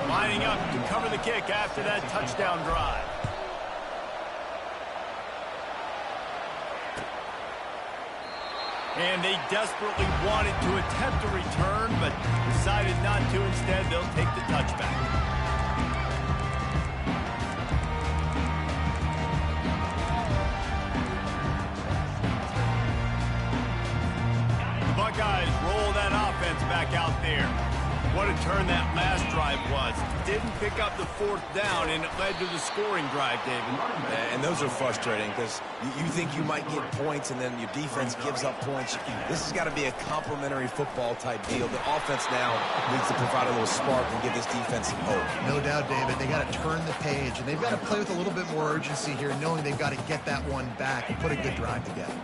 Lining up to cover the kick after that touchdown drive. And they desperately wanted to attempt a return, but decided not to. Instead, they'll take the touchback. The Buckeyes roll that offense back out there. What a turn that last drive was. Didn't pick up the fourth down, and it led to the scoring drive, David. And those are frustrating because you think you might get points, and then your defense gives up points. This has got to be a complementary football type deal. The offense now needs to provide a little spark and give this defense some hope. No doubt, David. They got to turn the page, and they've got to play with a little bit more urgency here, knowing they've got to get that one back and put a good drive together.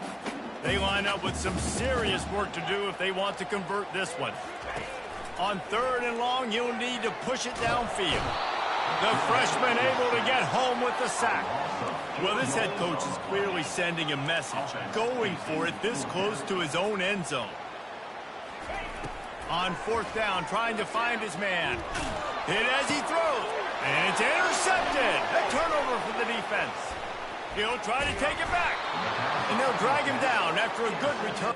They line up with some serious work to do if they want to convert this one. On 3rd and long, you'll need to push it downfield. The freshman able to get home with the sack. Well, this head coach is clearly sending a message, going for it this close to his own end zone. On 4th down, trying to find his man. Hit as he throws, and it's intercepted. A turnover for the defense. He'll try to take it back, and they'll drag him down after a good return.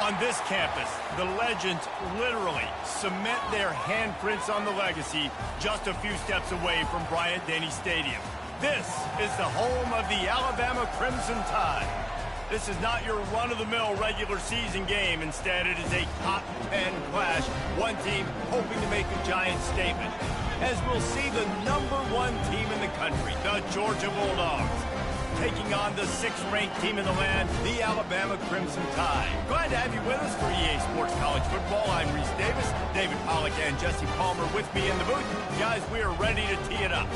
On this campus, the legends literally cement their handprints on the legacy just a few steps away from Bryant-Denny Stadium. This is the home of the Alabama Crimson Tide. This is not your run-of-the-mill regular season game. Instead, it is a top-10 clash, one team hoping to make a giant statement. As we'll see the #1 team in the country, the Georgia Bulldogs, taking on the 6th-ranked team in the land, the Alabama Crimson Tide. Glad to have you with us for EA Sports College Football. I'm Reese Davis, David Pollack and Jesse Palmer with me in the booth. Guys, we are ready to tee it up.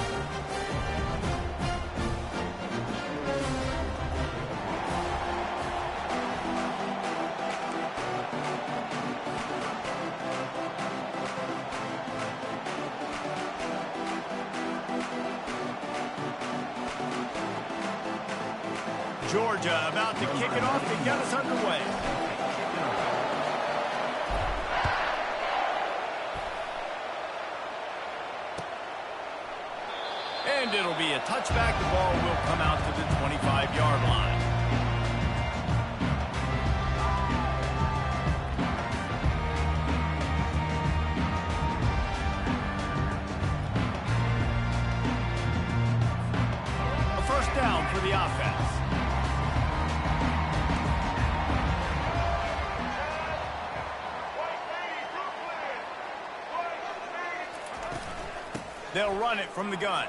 Georgia about to kick it off to get us underway. And it'll be a touchback. The ball will come out to the 25-yard line. A first down for the offense. They'll run it from the gun.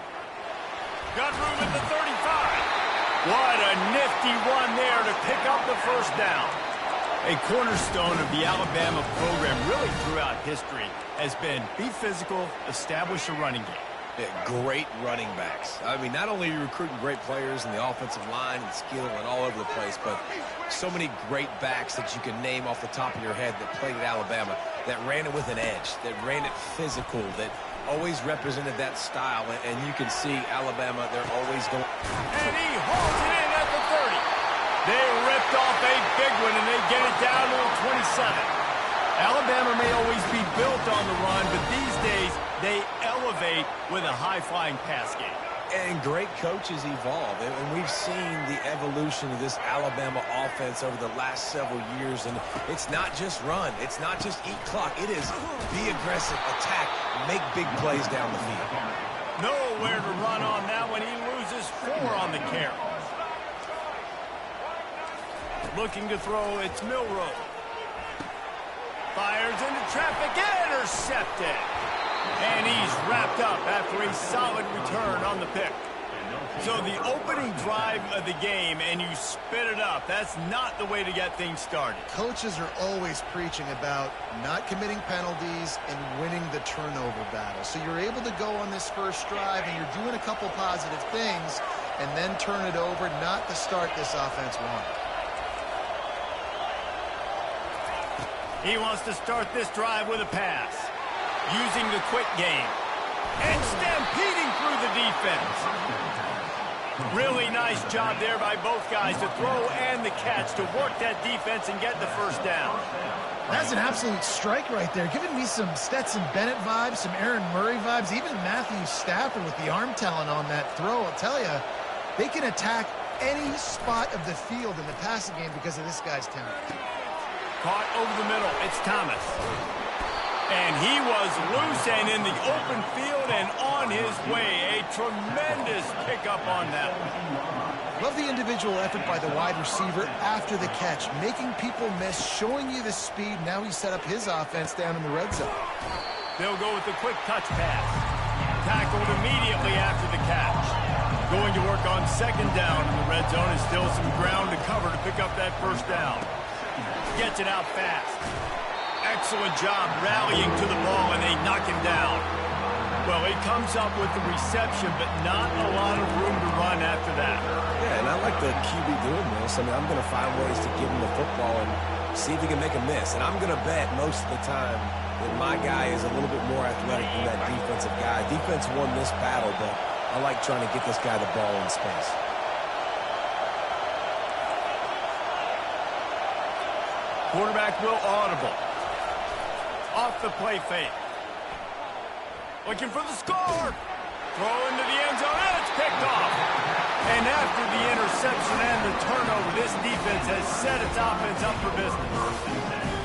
Got room at the 35. What a nifty run there to pick up the first down. A cornerstone of the Alabama program really throughout history has been be physical, establish a running game. Yeah, great running backs. I mean, not only are you recruiting great players in the offensive line and skill and all over the place, but so many great backs that you can name off the top of your head that played at Alabama, that ran it with an edge, that ran it physical, that always represented that style. And you can see Alabama, they're always going. And he hauls it in at the 30. They ripped off a big one, and they get it down to the 27. Alabama may always be built on the run, but these days they elevate with a high-flying pass game. And great coaches evolve, and we've seen the evolution of this Alabama offense over the last several years. And it's not just run, it's not just eat clock, it is be aggressive, attack, make big plays down the field. Nowhere to run on that one. He loses 4 on the carry. Looking to throw, it's Milroe. Fires into traffic, intercepted. And he's wrapped up after a solid return on the pick. So the opening drive of the game, and you spit it up. That's not the way to get things started. Coaches are always preaching about not committing penalties and winning the turnover battle. So you're able to go on this first drive, and you're doing a couple positive things, and then turn it over, not the start this offense wanted. He wants to start this drive with a pass, using the quick game, and stampeding through the defense. Really nice job there by both guys to throw and the catch to work that defense and get the first down. That's an absolute strike right there, giving me some Stetson Bennett vibes, some Aaron Murray vibes, even Matthew Stafford with the arm talent on that throw. I'll tell you, they can attack any spot of the field in the passing game because of this guy's talent. Caught over the middle. It's Thomas. And he was loose and in the open field and on his way. A tremendous pickup on that one. Love the individual effort by the wide receiver after the catch, making people miss, showing you the speed. Now he set up his offense down in the red zone. They'll go with the quick touch pass. Tackled immediately after the catch. Going to work on second down in the red zone, and still some ground to cover to pick up that first down. Gets it out fast. Excellent job rallying to the ball, and they knock him down. Well, he comes up with the reception, but not a lot of room to run after that. Yeah, and I like the QB doing this. I mean, I'm going to find ways to give him the football and see if he can make a miss. And I'm going to bet most of the time that my guy is a little bit more athletic than that defensive guy. Defense won this battle, but I like trying to get this guy the ball in space. Quarterback will audible. Off the play fake. Looking for the score. Throw into the end zone, and it's picked off. And after the interception and the turnover, this defense has set its offense up for business.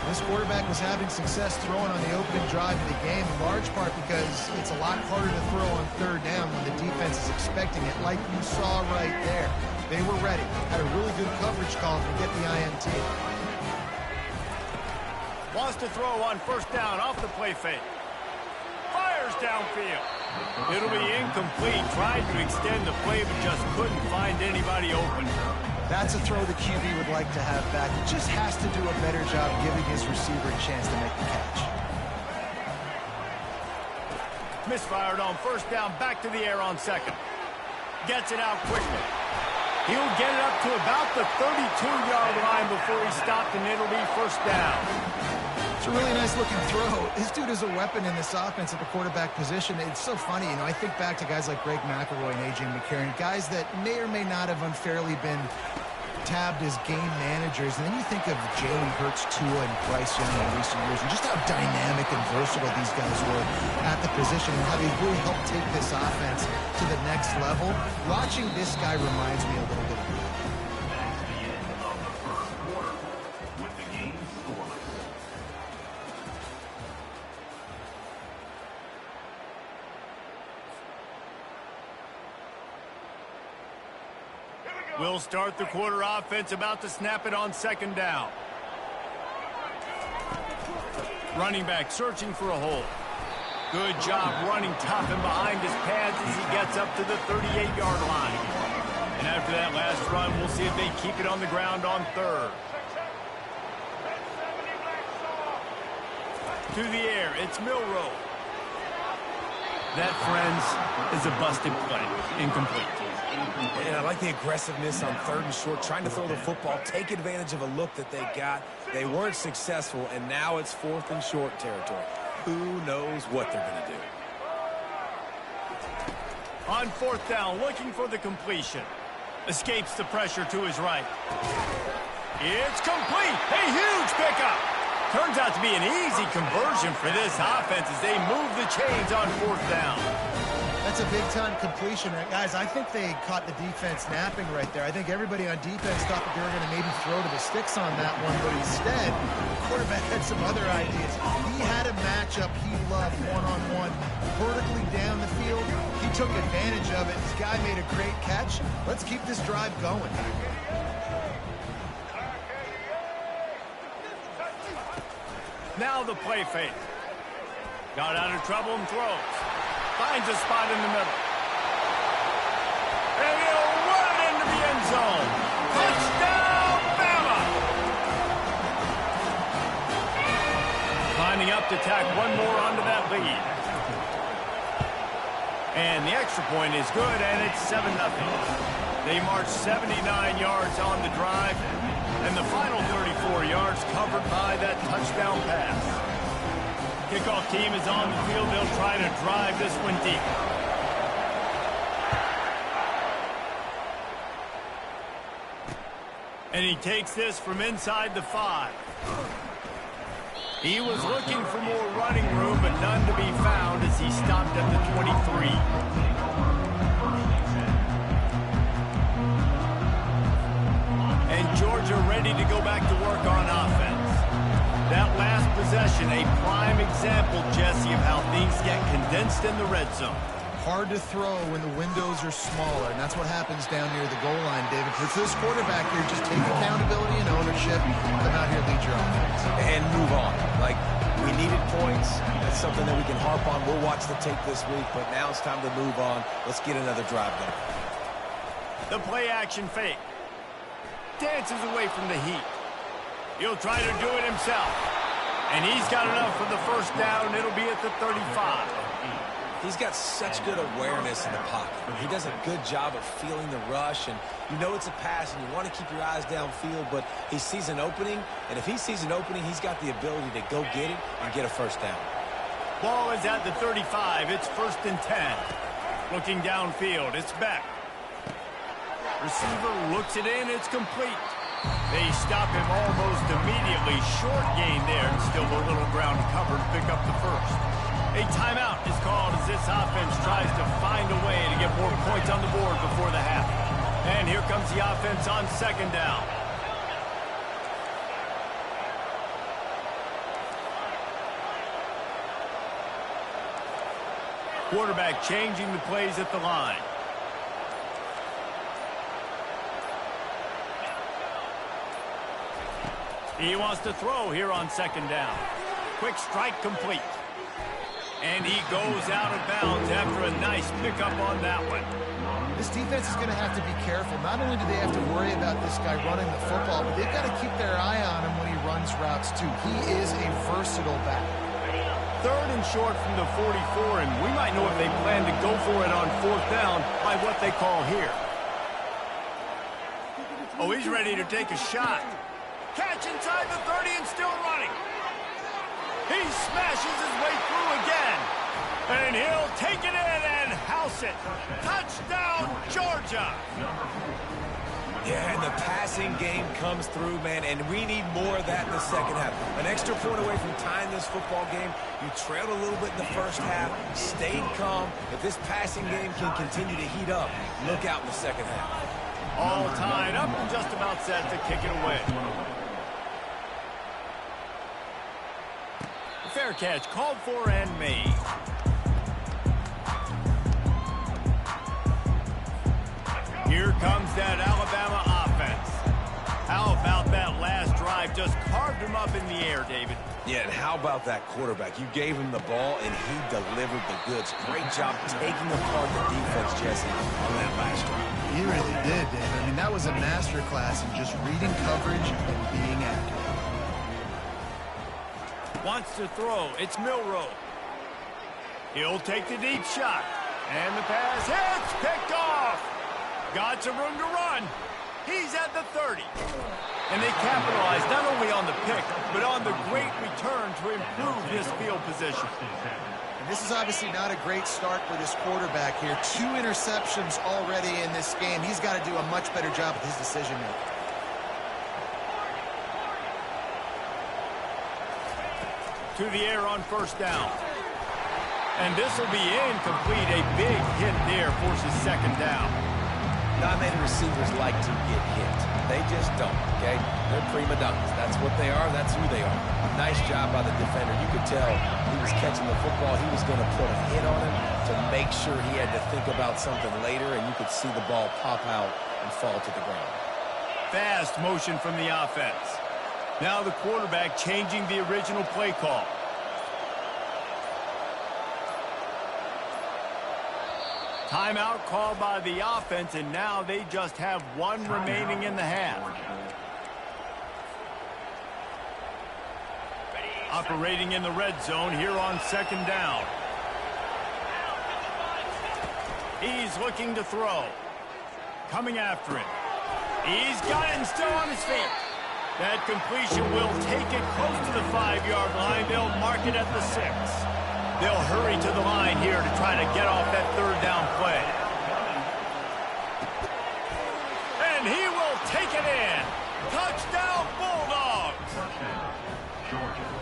This quarterback was having success throwing on the opening drive of the game, in large part because it's a lot harder to throw on third down when the defense is expecting it, like you saw right there. They were ready. Had a really good coverage call to get the INT. Wants to throw on first down off the play fake. Fires downfield. It'll be incomplete. Tried to extend the play, but just couldn't find anybody open. That's a throw the QB would like to have back. He just has to do a better job giving his receiver a chance to make the catch. Misfired on first down, back to the air on second. Gets it out quickly. He'll get it up to about the 32-yard line before he stopped, and it'll be first down. It's a really nice-looking throw. This dude is a weapon in this offense at the quarterback position. It's so funny, you know, I think back to guys like Greg McElroy and A.J. McCarron, guys that may or may not have unfairly been tabbed as game managers. And then you think of Jalen Hurts, Tua, and Bryce Young in recent years, and just how dynamic and versatile these guys were at the position and how they really helped take this offense to the next level. Watching this guy reminds me a little bit of that. We'll start the quarter offense, about to snap it on second down. Running back searching for a hole. Good job running tough and behind his pads as he gets up to the 38-yard line. And after that last run, we'll see if they keep it on the ground on third. To the air, it's Milroe. That, friends, is a busted play. Incomplete. And I like the aggressiveness on third and short, trying to throw the football, take advantage of a look that they got. They weren't successful, and now it's fourth and short territory. Who knows what they're going to do? On fourth down, looking for the completion. Escapes the pressure to his right. It's complete. A huge pickup. Turns out to be an easy conversion for this offense as they move the chains on fourth down. That's a big-time completion. Guys, I think they caught the defense napping right there. I think everybody on defense thought that they were going to maybe throw to the sticks on that one, but instead, the quarterback had some other ideas. He had a matchup he loved one-on-one, vertically down the field. He took advantage of it. This guy made a great catch. Let's keep this drive going. Now the play fake. Got out of trouble and throws. Finds a spot in the middle. And he'll run it into the end zone. Touchdown, Bama! Lining up to tack one more onto that lead. And the extra point is good, and it's 7-0. They march 79 yards on the drive, and the final 34 yards covered by that touchdown pass. Kickoff team is on the field. They'll try to drive this one deep. And he takes this from inside the 5. He was looking for more running room, but none to be found as he stopped at the 23. And Georgia ready to go back to work on offense. That last possession, a prime example, Jesse, of how things get condensed in the red zone. Hard to throw when the windows are smaller, and that's what happens down near the goal line, David. For this quarterback here, just take accountability and ownership. Come out here, lead your offense. And move on. Like, we needed points. That's something that we can harp on. We'll watch the tape this week, but now it's time to move on. Let's get another drive done. The play-action fake. Dances away from the heat. He'll try to do it himself. And he's got enough for the first down. It'll be at the 35. He's got such good awareness in the pocket. He does a good job of feeling the rush, and you know it's a pass, and you want to keep your eyes downfield, but he sees an opening, and if he sees an opening, he's got the ability to go get it and get a first down. Ball is at the 35. It's 1st and 10. Looking downfield, it's Beck. Receiver looks it in. It's complete. They stop him almost immediately. Short gain there, and still a little ground covered. Pick up the first. A timeout is called as this offense tries to find a way to get more points on the board before the half. And here comes the offense on 2nd down. Quarterback changing the plays at the line. He wants to throw here on 2nd down. Quick strike complete. And he goes out of bounds after a nice pickup on that one. This defense is going to have to be careful. Not only do they have to worry about this guy running the football, but they've got to keep their eye on him when he runs routes too. He is a versatile back. 3rd and short from the 44, and we might know if they plan to go for it on 4th down by what they call here. Oh, he's ready to take a shot. Catch inside the 30 and still running. He smashes his way through again. And he'll take it in and house it. Touchdown, Georgia. Yeah, and the passing game comes through, man, and we need more of that in the second half. An extra point away from tying this football game. You trailed a little bit in the first half, stayed calm. If this passing game can continue to heat up, look out in the second half. All tied up and just about set to kick it away. Fair catch called for and made. Here comes that Alabama offense. How about that last drive? Just carved him up in the air, David. Yeah, and how about that quarterback? You gave him the ball, and he delivered the goods. Great job taking apart the defense, Jesse, on that last drive. He really did, David. I mean, that was a masterclass in just reading coverage and being accurate. Wants to throw. It's Milroe. He'll take the deep shot. And the pass hits. Picked off. Got some room to run. He's at the 30. And they capitalize not only on the pick, but on the great return to improve his field position. And this is obviously not a great start for this quarterback here. 2 interceptions already in this game. He's got to do a much better job with his decision-making. To the air on 1st down. And this will be incomplete. A big hit there forces 2nd down. Not many receivers like to get hit. They just don't, okay? They're prima donnas. That's what they are. That's who they are. Nice job by the defender. You could tell he was catching the football. He was going to put a hit on him to make sure he had to think about something later, and you could see the ball pop out and fall to the ground. Fast motion from the offense. Now the quarterback changing the original play call. Timeout called by the offense, and now they just have one remaining in the half. Operating in the red zone here on second down. He's looking to throw. Coming after it. He's got it and still on his feet. That completion will take it close to the 5-yard line. They'll mark it at the 6. They'll hurry to the line here to try to get off that third down play. And he will take it in. Touchdown, Bulldogs.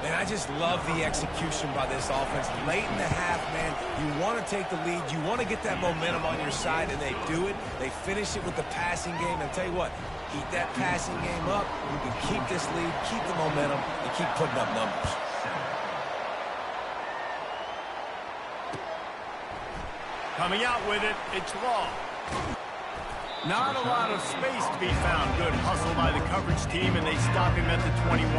And I just love the execution by this offense. Late in the half, man, you want to take the lead. You want to get that momentum on your side, and they do it. They finish it with the passing game. And I'll tell you what, keep that passing game up. You can keep this lead, keep the momentum, and keep putting up numbers. Coming out with it, it's Law. Not a lot of space to be found. Good hustle by the coverage team, and they stop him at the 21.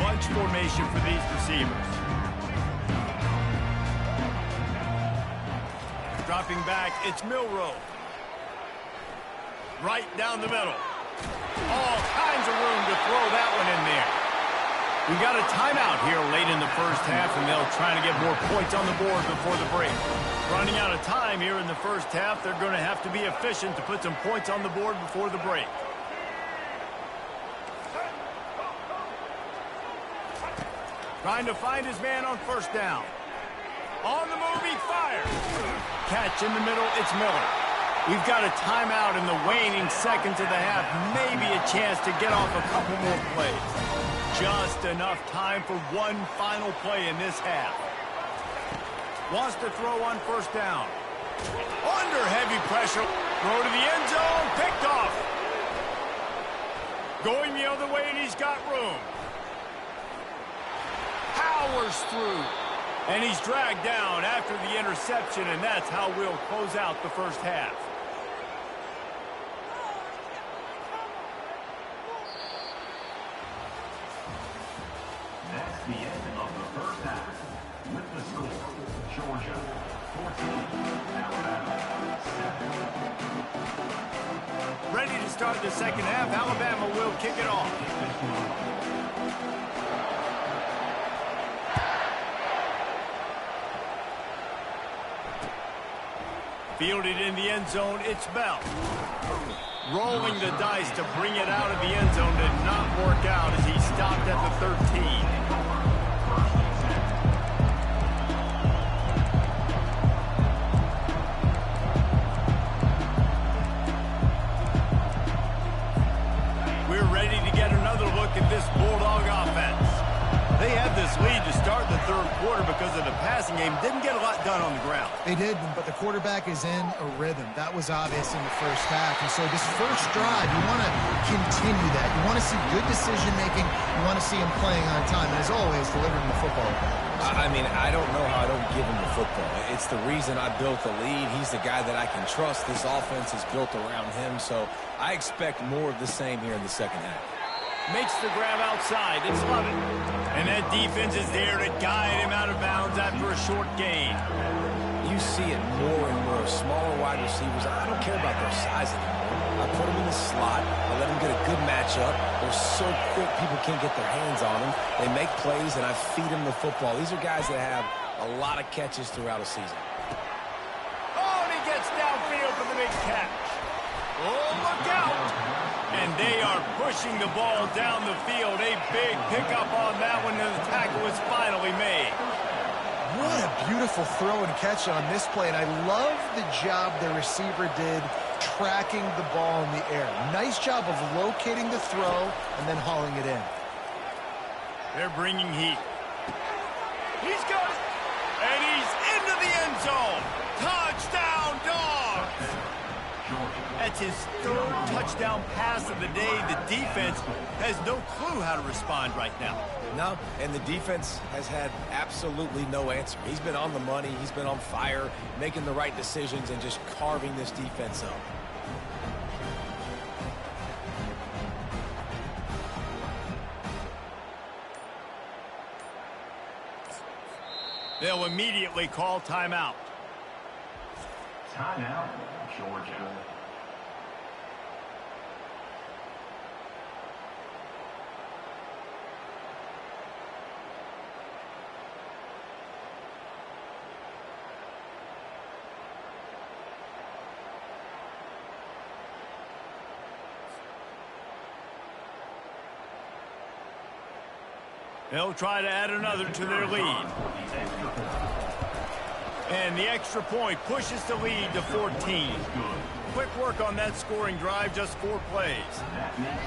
Bunch formation for these receivers. Dropping back, it's Milroe. Right down the middle. All kinds of room to throw that one in there. We got a timeout here late in the first half, and they'll try to get more points on the board before the break. Running out of time here in the first half, they're going to have to be efficient to put some points on the board before the break. Trying to find his man on first down. On the move, he fires. Catch in the middle, it's Miller. We've got a timeout in the waning seconds of the half. Maybe a chance to get off a couple more plays. Just enough time for one final play in this half. Wants to throw on first down. Under heavy pressure. Throw to the end zone. Picked off. Going the other way, and he's got room. Powers through. And he's dragged down after the interception, and that's how we'll close out the first half. That's the end of the first half. With the score, Georgia 14, Alabama 7. Ready to start the second half. Alabama will kick it off. Fielded in the end zone, it's Bell. Rolling the dice to bring it out of the end zone did not work out as he stopped at the 13. We're ready to get another look at this Bulldog offense. They had this lead to start the third quarter because of the passing game. Didn't get a lot done on the ground. They did, but the quarterback is in a rhythm. That was obvious in the first half. And so this first drive, you want to continue that. You want to see good decision-making. You want to see him playing on time. And as always, delivering the football. I mean, I don't know how I don't give him the football. It's the reason I built the lead. He's the guy that I can trust. This offense is built around him. So I expect more of the same here in the second half. Makes the grab outside. It's Lovett. And that defense is there to guide him out of bounds after a short gain. You see it more and more. Smaller wide receivers, I don't care about their size anymore. I put them in the slot. I let them get a good matchup. They're so quick, people can't get their hands on them. They make plays, and I feed them the football. These are guys that have a lot of catches throughout a season. Oh, and he gets downfield for the big catch. Oh, look out. And they are pushing the ball down the field. A big pickup on that one, and the tackle was finally made. What a beautiful throw and catch on this play. And I love the job the receiver did tracking the ball in the air. Nice job of locating the throw and then hauling it in. They're bringing heat. He's got it. And he's into the end zone. Touchdown, Dogs. That's his third touchdown pass of the day. The defense has no clue how to respond right now. No, and the defense has had absolutely no answer. He's been on the money. He's been on fire, making the right decisions and just carving this defense up. They'll immediately call timeout. Timeout, Georgia. They'll try to add another to their lead. And the extra point pushes the lead to 14. Quick work on that scoring drive, just 4 plays.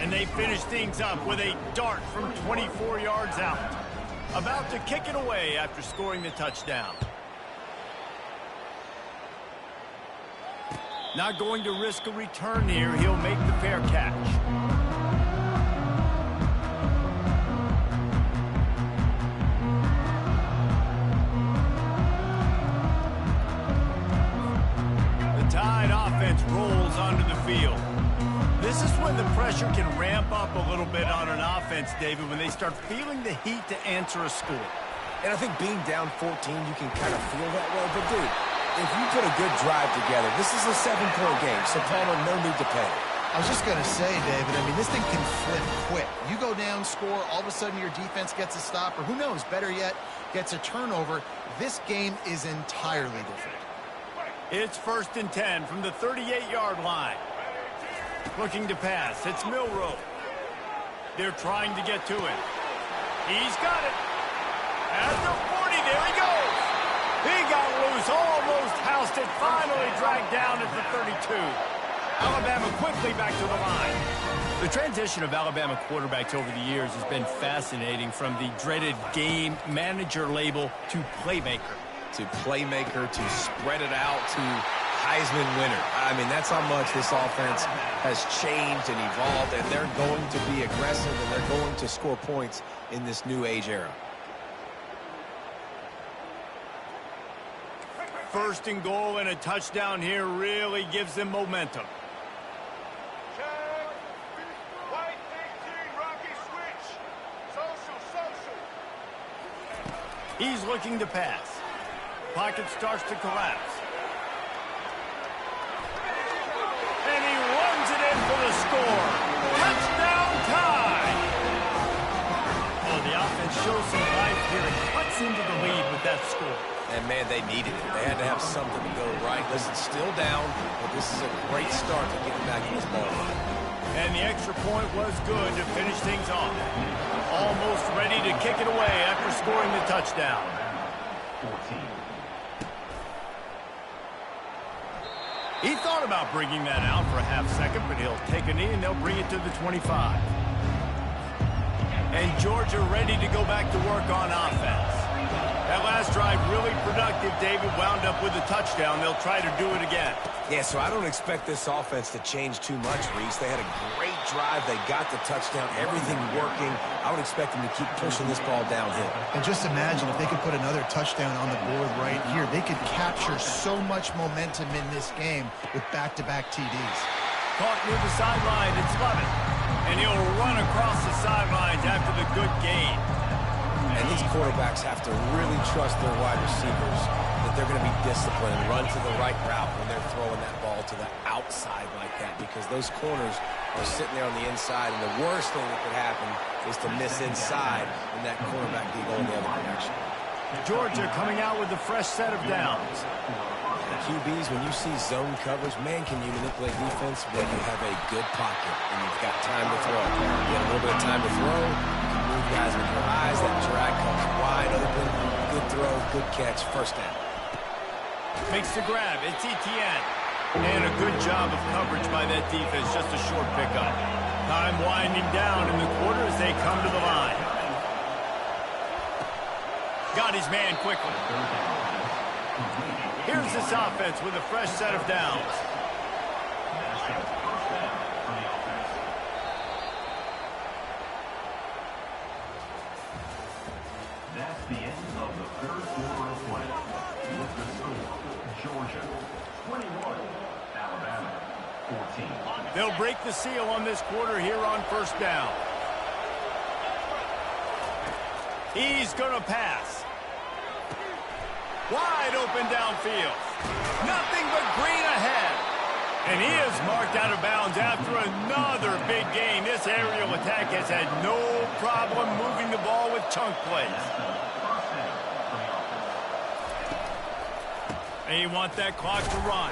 And they finish things up with a dart from 24 yards out. About to kick it away after scoring the touchdown. Not going to risk a return here. He'll make the fair catch. Rolls onto the field. This is when the pressure can ramp up a little bit on an offense, David, when they start feeling the heat to answer a score. And I think being down 14, you can kind of feel that way. But, dude, if you put a good drive together, this is a 7-point game, so Palmer, no need to panic. I was just going to say, David, I mean, this thing can flip quick. You go down, score, all of a sudden your defense gets a stop, or who knows, better yet, gets a turnover. This game is entirely different. It's 1st and 10 from the 38-yard line. Looking to pass. It's Milroe. They're trying to get to it. He's got it. At the 40, there he goes. He got loose, almost housed it, finally dragged down at the 32. Alabama quickly back to the line. The transition of Alabama quarterbacks over the years has been fascinating, from the dreaded game manager label to playmaker. To playmaker, to spread it out, to Heisman winner. I mean, that's how much this offense has changed and evolved, and they're going to be aggressive, and they're going to score points in this new age era. 1st and goal, and a touchdown here really gives them momentum. He's looking to pass. Pocket starts to collapse. And he runs it in for the score. Touchdown tie! Oh, the offense shows some life here and cuts into the lead with that score. And, man, they needed it. They had to have something to go right. Listen, still down, but this is a great start to getting back in this ball game. And the extra point was good to finish things off. Almost ready to kick it away after scoring the touchdown. 14. He thought about bringing that out for a half second, but he'll take a knee and they'll bring it to the 25. And Georgia ready to go back to work on offense. That last drive really productive. David wound up with a touchdown. They'll try to do it again. Yeah, so I don't expect this offense to change too much, Reese. They had a great drive. They got the touchdown. Everything working. I would expect them to keep pushing this ball downhill. And just imagine if they could put another touchdown on the board right here. They could capture so much momentum in this game with back-to-back TDs. Caught near the sideline. It's Lovett. And he'll run across the sidelines after the good gain. And these quarterbacks have to really trust their wide receivers that they're going to be disciplined and run to the right route when they're throwing that ball to the outside like that, because those corners are sitting there on the inside, and the worst thing that could happen is to miss inside and that cornerback be going the other direction. Georgia coming out with a fresh set of downs. QBs, when you see zone coverage, man, can you manipulate defense when you have a good pocket and you've got time to throw. You get a little bit of time to throw, you can move guys with your eyes, that drag comes wide open, good throw, good catch, first down. Makes the grab, it's Etienne. And a good job of coverage by that defense, just a short pickup. Time winding down in the quarter as they come to the line. Got his man quickly. Here's this offense with a fresh set of downs. That's the end of the 3rd quarter of play. With the score, Georgia 21, Alabama 14. They'll break the seal on this quarter here on first down. He's going to pass. Wide open downfield. Nothing but green ahead. And he is marked out of bounds after another big gain. This aerial attack has had no problem moving the ball with chunk plays. They want that clock to run.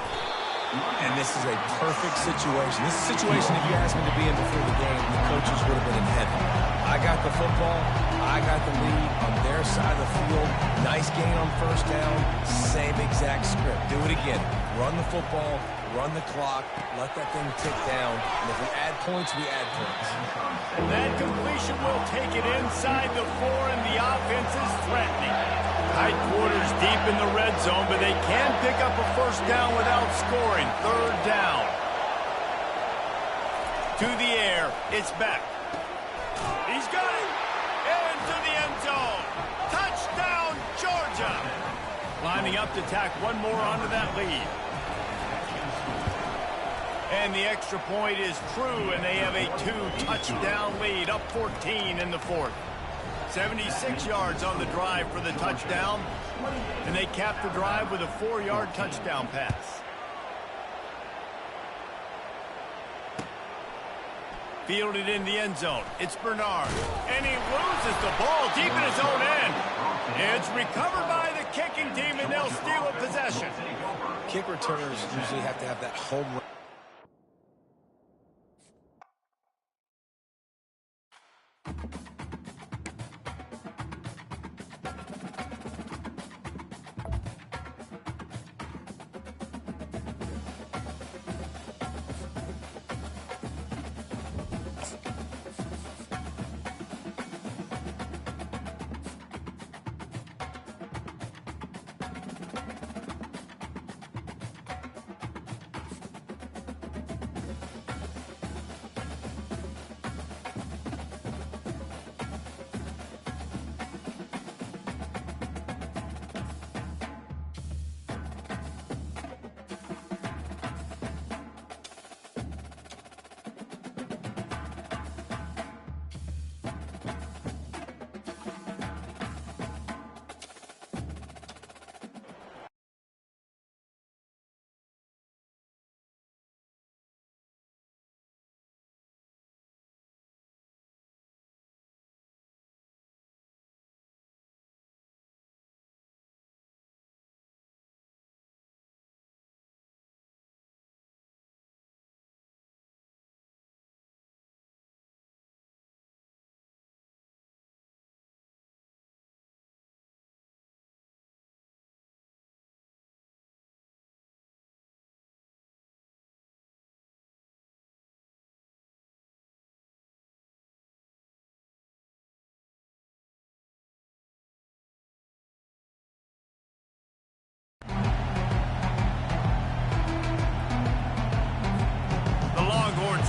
And this is a perfect situation. This is a situation if you asked me to be in before the game, the coaches would have been in heaven. I got the football. I got the lead on their side of the field. Nice gain on first down. Same exact script. Do it again. Run the football. Run the clock. Let that thing tick down. And if we add points, we add points. And that completion will take it inside the 4, and the offense is threatening. Tight quarters deep in the red zone, but they can pick up a first down without scoring. Third down. To the air. It's back. He's got it. Into the end zone. Touchdown, Georgia. Lining up to tack one more onto that lead. And the extra point is true, and they have a 2-touchdown lead, up 14 in the fourth. 76 yards on the drive for the touchdown, and they cap the drive with a 4-yard touchdown pass. Fielded in the end zone. It's Bernard, and he loses the ball deep in his own end. It's recovered by the kicking team, and they'll steal a possession. Kick returners usually have to have that home run.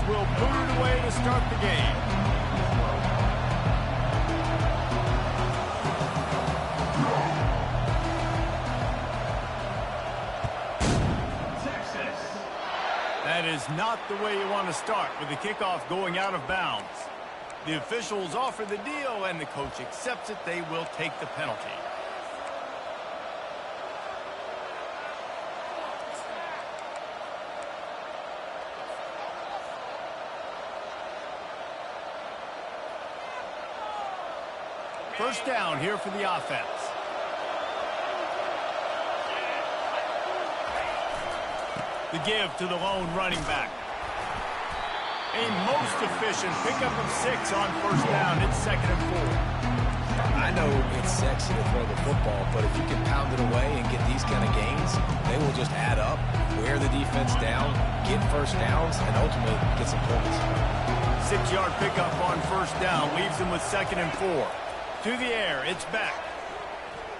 Will boot it away to start the game. That is not the way you want to start with the kickoff going out of bounds. The officials offer the deal, and the coach accepts it. They will take the penalty. First down here for the offense. The give to the lone running back. A most efficient pickup of 6 on first down. It's 2nd and 4. I know it's sexy to throw the football, but if you can pound it away and get these kind of gains, they will just add up, wear the defense down, get first downs, and ultimately get some points. 6-yard pickup on first down leaves them with 2nd and 4. To the air, it's back.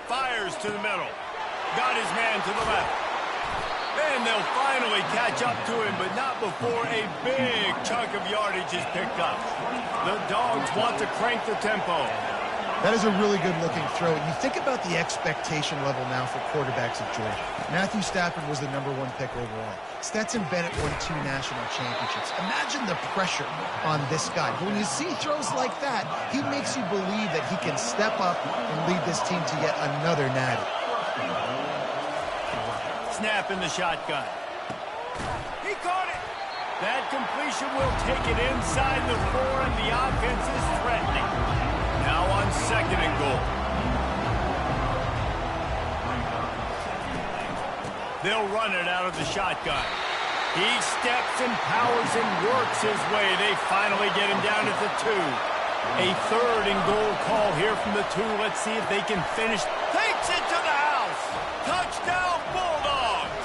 Fires to the middle. Got his man to the left. And they'll finally catch up to him, but not before a big chunk of yardage is picked up. The Dogs want to crank the tempo. That is a really good-looking throw. And you think about the expectation level now for quarterbacks at Georgia. Matthew Stafford was the #1 pick overall. Stetson Bennett won 2 national championships. Imagine the pressure on this guy. But when you see throws like that, he makes you believe that he can step up and lead this team to yet another natty. Snap in the shotgun. He caught it. That completion will take it inside the 4, and the offense is threatening. Now on 2nd and goal. They'll run it out of the shotgun. He steps and powers and works his way. They finally get him down at the 2. A 3rd and goal call here from the 2. Let's see if they can finish. Takes it to the house. Touchdown, Bulldogs.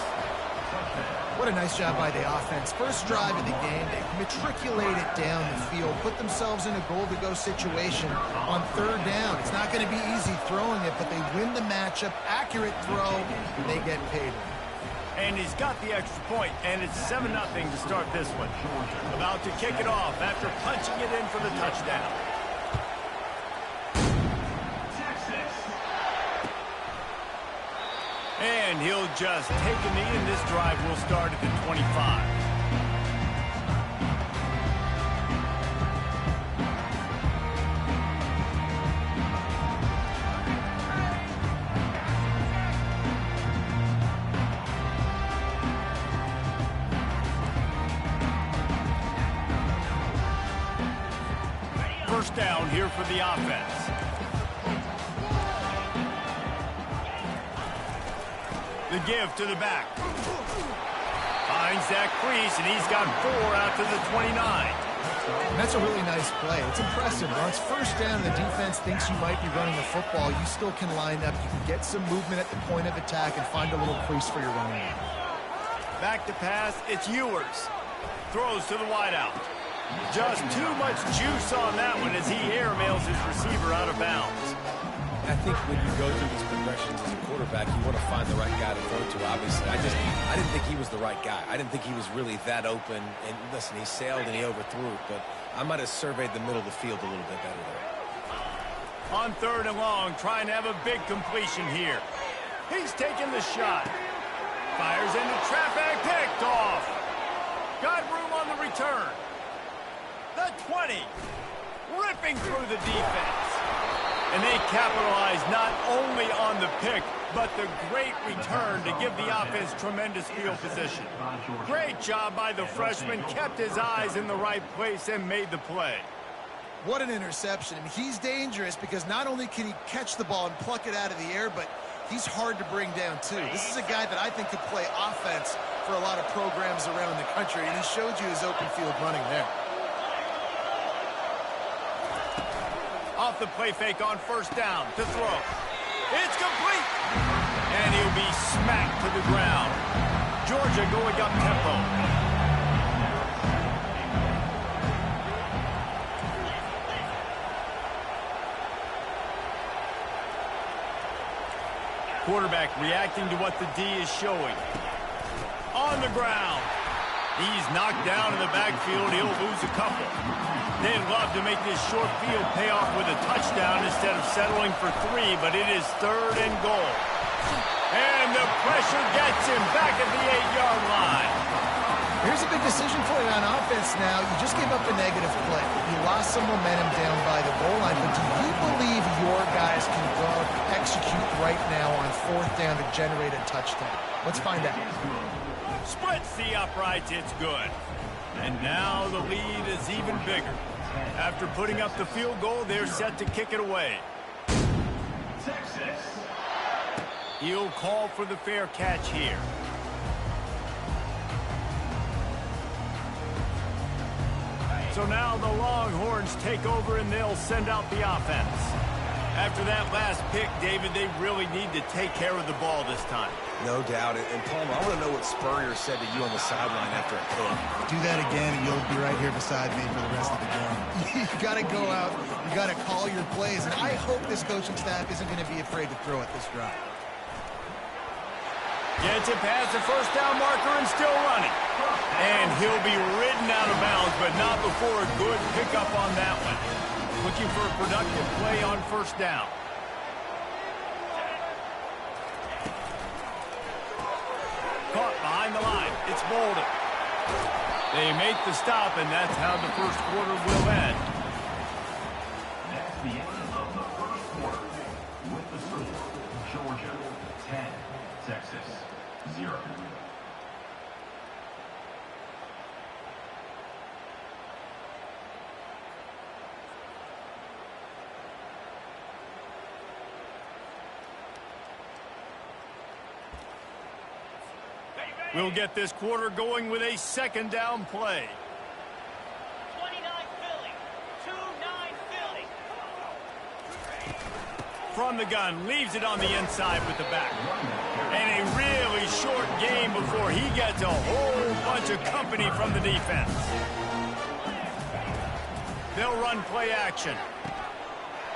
What a nice job by the offense. First drive of the game, they matriculate it down the field, put themselves in a goal-to-go situation on 3rd down. It's not going to be easy throwing it, but they win the matchup. Accurate throw, and they get paid. And he's got the extra point, and it's 7-0 to start this one. About to kick it off after punching it in for the touchdown. And he'll just take a knee, and this drive will start at the 25. First down here for the offense. The give to the back. Finds that crease, and he's got 4 out to the 29. That's a really nice play. It's impressive. When it's first down, the defense thinks you might be running the football. You still can line up. You can get some movement at the point of attack and find a little crease for your running back. Back to pass, it's Ewers. Throws to the wideout. Just too much juice on that one as he airmails his receiver out of bounds. I think when you go through these progressions as a quarterback, you want to find the right guy to throw to, obviously. I didn't think he was the right guy. I didn't think he was really that open. And listen, he sailed and he overthrew it, but I might have surveyed the middle of the field a little bit better there. On 3rd and long, trying to have a big completion here. He's taking the shot. Fires into traffic, picked off. Got room on the return. The 20. Ripping through the defense. And they capitalize not only on the pick, but the great return to give the offense tremendous field position. Great job by the freshman, kept his eyes in the right place and made the play. What an interception. I mean, he's dangerous because not only can he catch the ball and pluck it out of the air, but he's hard to bring down too. This is a guy that I think could play offense for a lot of programs around the country, and he showed you his open field running there. Off the play fake on 1st down to throw. It's complete. And he'll be smacked to the ground. Georgia going up tempo. Quarterback reacting to what the D is showing. On the ground. He's knocked down in the backfield. He'll lose a couple. They'd love to make this short field pay off with a touchdown instead of settling for 3, but it is 3rd and goal. And the pressure gets him back at the 8-yard line. Here's a big decision for you on offense now. You just gave up a negative play. You lost some momentum down by the goal line, but do you believe your guys can go execute right now on 4th down to generate a touchdown? Let's find out. Splits the uprights, it's good. And now the lead is even bigger. After putting up the field goal, they're set to kick it away. He'll call for the fair catch here. So now the Longhorns take over and they'll send out the offense. After that last pick, David, they really need to take care of the ball this time. No doubt. And Palmer, I want to know what Spurrier said to you on the sideline after a pick. Do that again, and you'll be right here beside me for the rest of the game. You got to go out. You got to call your plays, and I hope this coaching staff isn't going to be afraid to throw at this drive. Gets it past the 1st down marker and still running. And he'll be ridden out of bounds, but not before a good pickup on that one. Looking for a productive play on 1st down. Caught behind the line. It's Bolden. They make the stop, and that's how the 1st quarter will end. That's the end of the 1st quarter. With the score, Georgia 10. We'll get this quarter going with a second down play. 29 Philly. 2-9 Philly. From the gun, leaves it on the inside with the back. And a really short game before he gets a whole bunch of company from the defense. They'll run play action.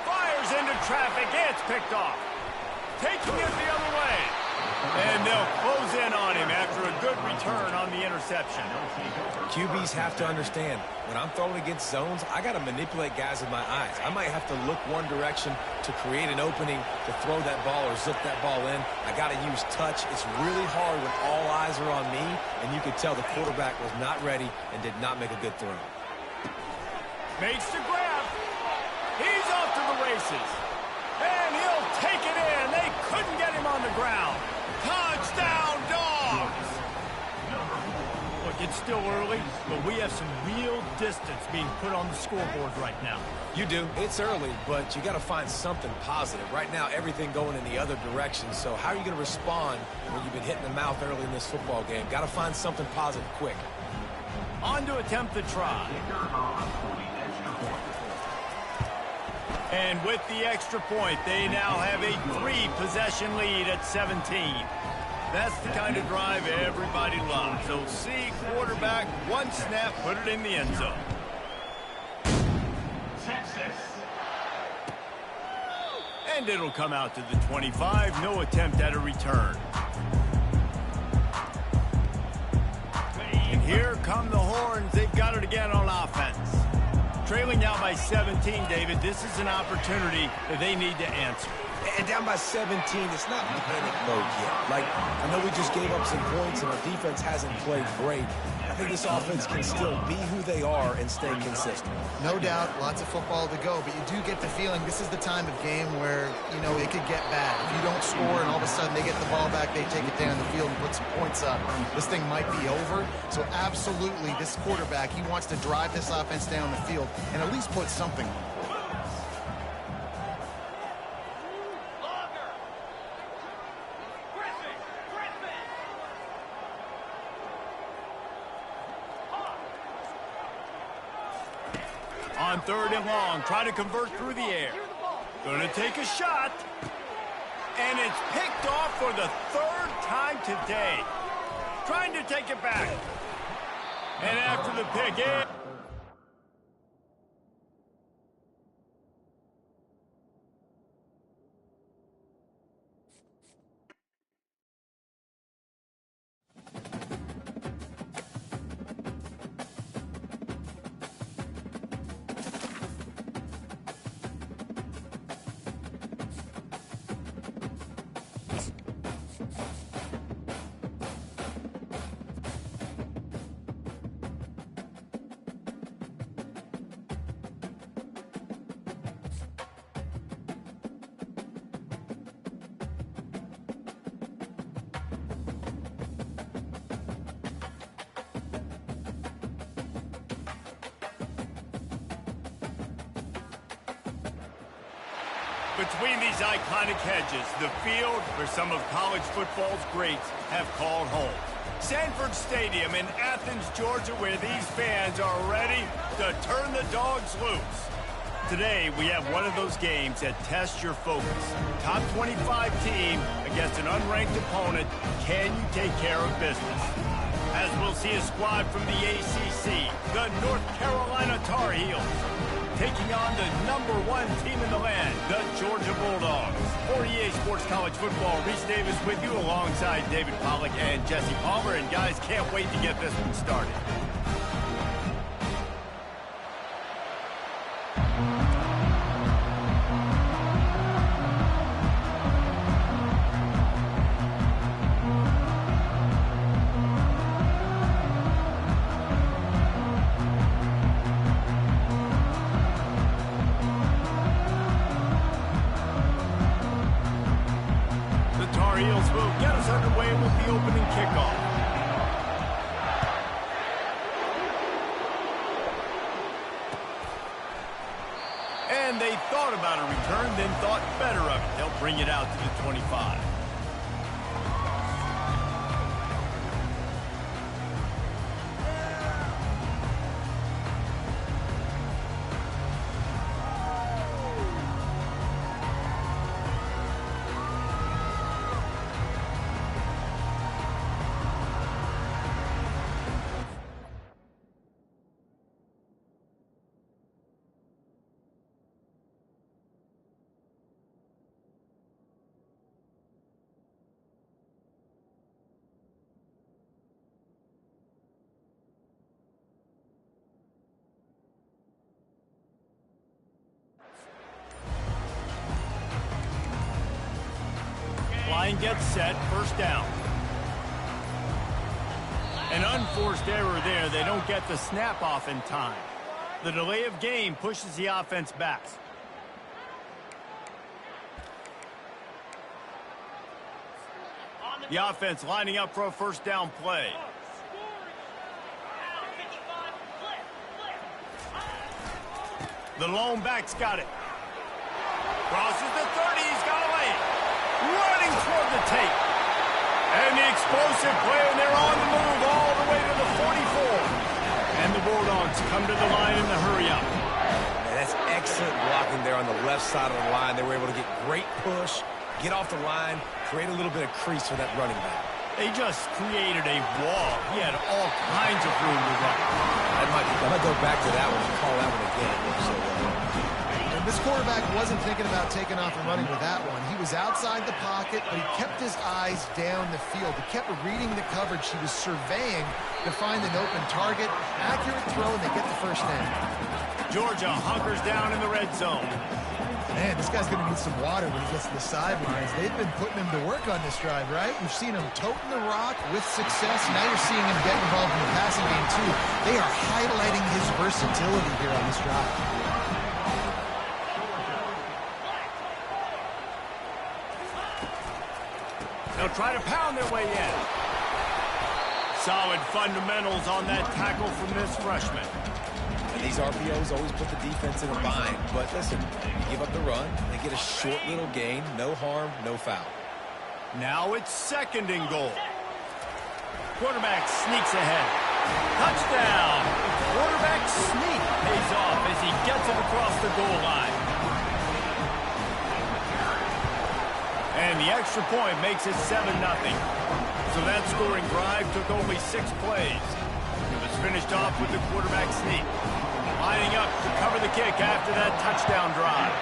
Fires into traffic. It's picked off. Taking it the other way. And they'll close in on him after a good return on the interception. QBs have to understand, when I'm throwing against zones, I got to manipulate guys with my eyes. I might have to look one direction to create an opening to throw that ball or zip that ball in. I got to use touch. It's really hard when all eyes are on me, and you could tell the quarterback was not ready and did not make a good throw. Makes the grab. He's off to the races. And he'll take it in. They couldn't get him on the ground. Touchdown, Dogs! Look, it's still early, but we have some real distance being put on the scoreboard right now. You do. It's early, but you got to find something positive. Right now, everything going in the other direction. So how are you going to respond when you've been hit in the mouth early in this football game? Got to find something positive quick. On to attempt the try. And with the extra point, they now have a 3-possession lead at 17. That's the kind of drive everybody loves. So see quarterback, one snap, put it in the end zone. And it'll come out to the 25. No attempt at a return. And here come the horns. They've got it again on offense. Trailing now by 17, David. This is an opportunity that they need to answer. And down by 17, it's not panic mode yet. Like, I know we just gave up some points and our defense hasn't played great. I think this offense can still be who they are and stay consistent. No doubt, lots of football to go, but you do get the feeling this is the time of game where, you know, it could get bad. If you don't score and all of a sudden they get the ball back, they take it down the field and put some points up, this thing might be over. So absolutely, this quarterback, he wants to drive this offense down the field and at least put something on. On 3rd and long, try to convert through the air. Gonna take a shot. And it's picked off for the 3rd time today. Trying to take it back. And after the pick, between these iconic hedges, the field where some of college football's greats have called home. Sanford Stadium in Athens, Georgia, where these fans are ready to turn the Dogs loose. Today, we have one of those games that tests your focus. Top 25 team against an unranked opponent. Can you take care of business? As we'll see a squad from the ACC, the North Carolina Tar Heels, taking on the #1 team in the land, the Georgia Bulldogs. For EA Sports College Football, Reese Davis with you alongside David Pollack and Jesse Palmer. And guys, can't wait to get this one started. And they thought about a return, then thought better of it. They'll bring it out to the 25. Line gets set, first down. An unforced error there. They don't get the snap off in time. The delay of game pushes the offense back. The offense lining up for a first down play. The lone back's got it. Crosses the 30. He's got to lay it. Running toward the tape. And the explosive play, and they're on the move all the way to the 44. And the Bulldogs come to the line in the hurry-up. That's excellent blocking there on the left side of the line. They were able to get great push, get off the line, create a little bit of crease for that running back. They just created a wall. He had all kinds of room to run. I might go back to that one and call that one again. And this quarterback wasn't thinking about taking off and running with that one. He was outside the pocket, but he kept his eyes down the field. He kept reading the coverage. He was surveying to find an open target. Accurate throw, and they get the first down. Georgia hunkers down in the red zone. Man, this guy's going to need some water when he gets to the sidelines. They've been putting him to work on this drive, right? You've seen him toting the rock with success. Now you're seeing him get involved in the passing game, too. They are highlighting his versatility here on this drive. They'll try to pound their way in. Solid fundamentals on that tackle from this freshman. These RPOs always put the defense in a bind. But listen, you give up the run, they get a short little gain, no harm, no foul. Now it's second and goal. Quarterback sneaks ahead. Touchdown! The quarterback sneak pays off as he gets it across the goal line. And the extra point makes it 7-0. So that scoring drive took only 6 plays. It was finished off with the quarterback sneak. Lining up to cover the kick after that touchdown drive.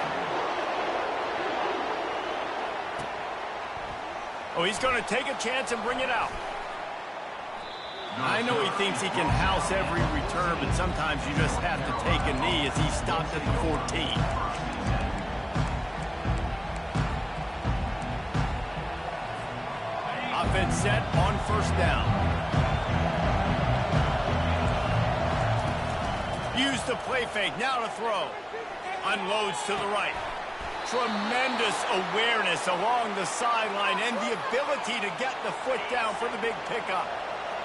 Oh, he's going to take a chance and bring it out. I know he thinks he can house every return, but sometimes you just have to take a knee as he stopped at the 14. Offense set on first down. Use the play fake, now to throw. Unloads to the right. Tremendous awareness along the sideline and the ability to get the foot down for the big pickup.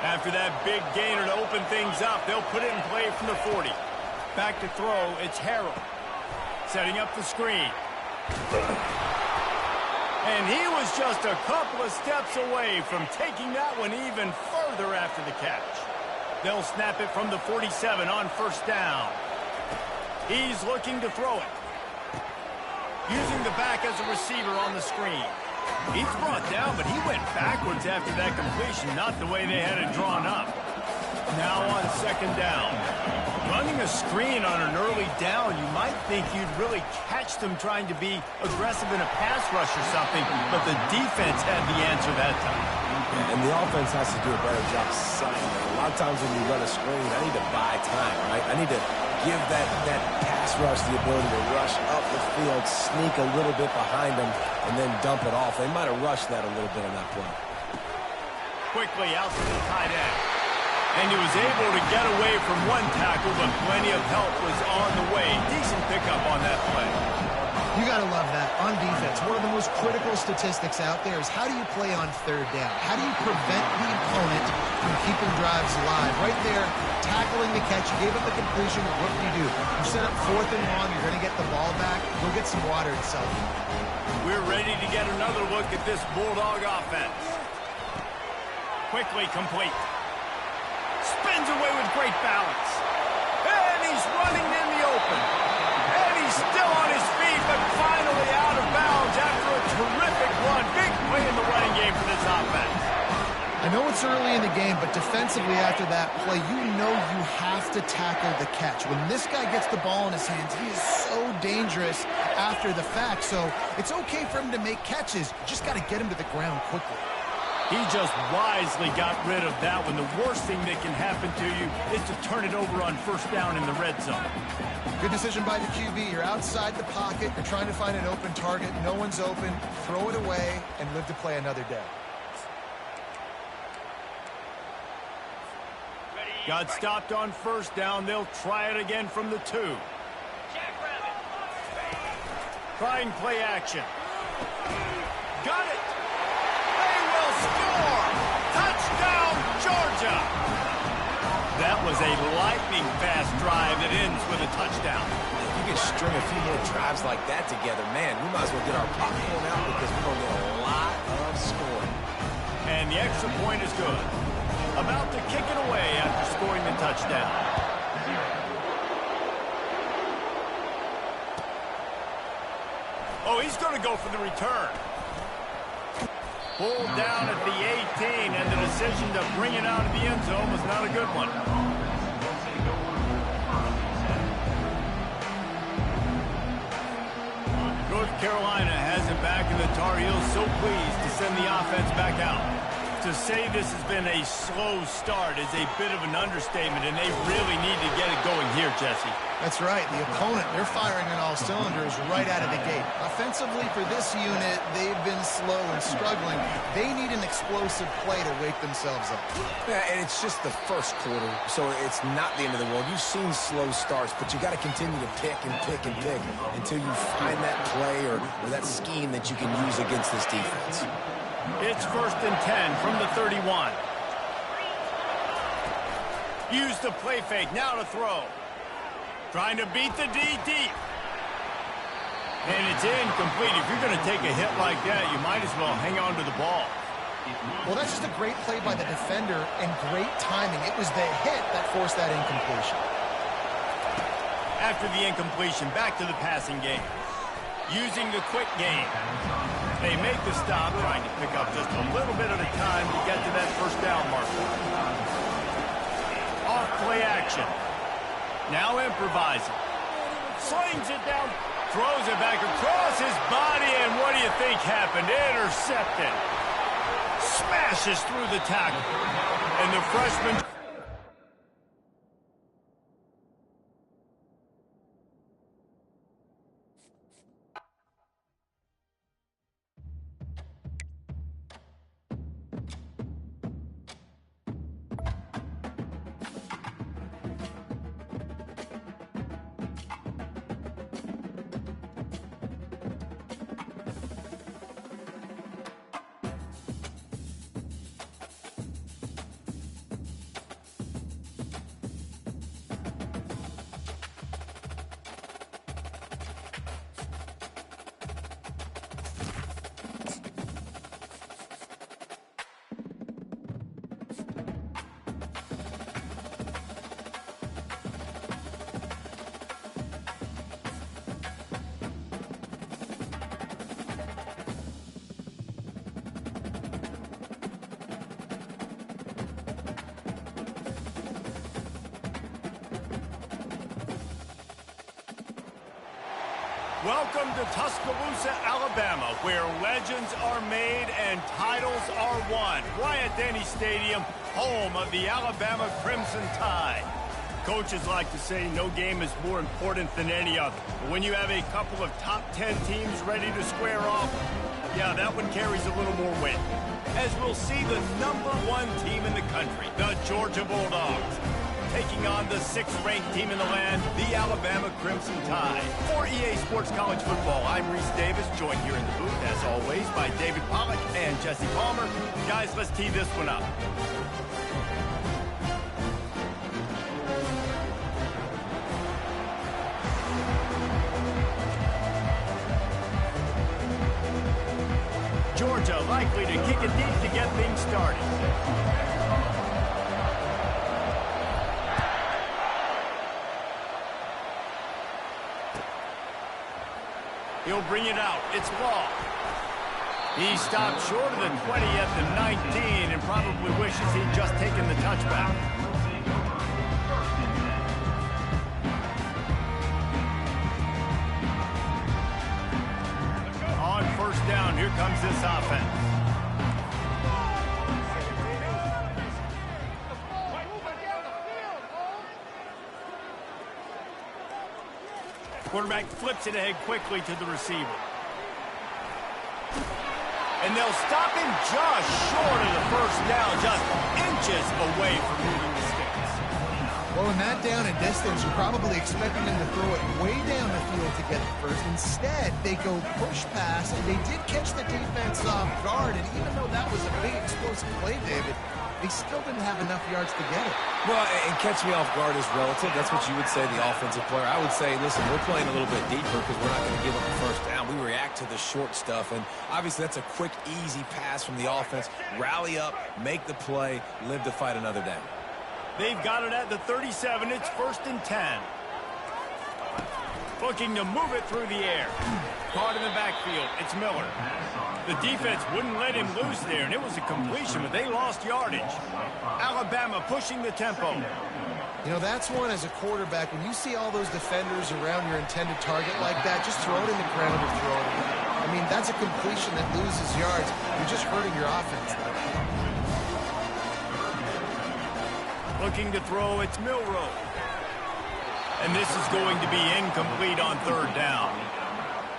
After that big gainer to open things up, they'll put it in play from the 40. Back to throw, it's Harrell. Setting up the screen. And he was just a couple of steps away from taking that one even further after the catch. They'll snap it from the 47 on first down. He's looking to throw it. Using the back as a receiver on the screen. He's brought down, but he went backwards after that completion, not the way they had it drawn up. Now on second down. Running a screen on an early down, you might think you'd really catch them trying to be aggressive in a pass rush or something, but the defense had the answer that time. Yeah, and the offense has to do a better job selling it. A lot of times when you run a screen, I need to buy time, right? I need to give that pass rush the ability to rush up the field, sneak a little bit behind them, and then dump it off. They might have rushed that a little bit on that play. Quickly out to the tight end. And he was able to get away from one tackle, but plenty of help was on the way. Decent pickup on that play. You got to love that on defense. One of the most critical statistics out there is how do you play on third down? How do you prevent the opponent from keeping drives alive? Right there, tackling the catch. You gave up the completion. What do? You set up 4th and long. You're going to get the ball back. Go get some water and sell it. We're ready to get another look at this Bulldog offense. Quickly complete. Spins away with great balance. And he's running in the open. And he's still on his feet, but finally out of bounds after a terrific run. Big play in the running game for this offense. I know it's early in the game, but defensively after that play, you know you have to tackle the catch. When this guy gets the ball in his hands, he is so dangerous after the fact. So it's okay for him to make catches. You just got to get him to the ground quickly. He just wisely got rid of that one. The worst thing that can happen to you is to turn it over on first down in the red zone. Good decision by the QB. You're outside the pocket. You're trying to find an open target. No one's open. Throw it away and live to play another day. Got stopped on first down. They'll try it again from the 2. Trying play action. Got it. They will score. Touchdown, Georgia. That was a lightning-fast drive that ends with a touchdown. If you can string a few more drives like that together, man, we might as well get our popcorn out because we're going to get a lot of scoring. And the extra point is good. About to kick it away after scoring the touchdown. Oh, he's going to go for the return. Pulled down at the 18, and the decision to bring it out of the end zone was not a good one. North Carolina has it back, and the Tar Heels so pleased to send the offense back out. To say this has been a slow start is a bit of an understatement, and they really need to get it going here, Jesse. That's right. The opponent, they're firing on all cylinders right out of the gate. Offensively, for this unit, they've been slow and struggling. They need an explosive play to wake themselves up. Yeah, and it's just the first quarter, so it's not the end of the world. You've seen slow starts, but you got to continue to pick and pick and pick until you find that play or that scheme that you can use against this defense. It's 1st and 10 from the 31. Use the play fake, now to throw. Trying to beat the D deep. And it's incomplete. If you're going to take a hit like that, you might as well hang on to the ball. Well, that's just a great play by the defender and great timing. It was the hit that forced that incompletion. After the incompletion, back to the passing game. Using the quick game. They make the stop, trying to pick up just a little bit at a time to get to that first down marker. Off play action. Now improvising. Slings it down, throws it back across his body, and what do you think happened? Intercepted. Smashes through the tackle. And the freshman... Welcome to Tuscaloosa, Alabama, where legends are made and titles are won. Bryant-Denny Stadium, home of the Alabama Crimson Tide. Coaches like to say no game is more important than any other. But when you have a couple of top 10 teams ready to square off, yeah, that one carries a little more weight. As we'll see the #1 team in the country, the Georgia Bulldogs, taking on the 6th-ranked team in the land, the Alabama Crimson Tide. For EA Sports College Football, I'm Reese Davis, joined here in the booth, as always, by David Pollack and Jesse Palmer. Guys, let's tee this one up. Georgia likely to kick it deep to get things started. He'll bring it out. It's Law. He stopped short of the 20 at the 19 and probably wishes he'd just taken the touchback. On first down, here comes this offense. Quarterback flips it ahead quickly to the receiver. And they'll stop him just short of the first down, just inches away from moving the sticks. Well, in that down and distance, you're probably expecting them to throw it way down the field to get the first. Instead, they go push pass, and they did catch the defense off guard. And even though that was a big explosive play, David, they still didn't have enough yards to get it. Well, and catch me off guard is relative. That's what you would say, the offensive player. I would say, listen, we're playing a little bit deeper because we're not going to give up the first down. We react to the short stuff, and obviously that's a quick, easy pass from the offense. Rally up, make the play, live to fight another down. They've got it at the 37. It's 1st and 10. Looking to move it through the air. Caught in the backfield. It's Miller. The defense wouldn't let him loose there, and it was a completion, but they lost yardage. Alabama pushing the tempo. You know, that's one as a quarterback. When you see all those defenders around your intended target like that, just throw it in the ground or throw it away. I mean, that's a completion that loses yards. You're just hurting your offense. Looking to throw, it's Milroe. And this is going to be incomplete on 3rd down.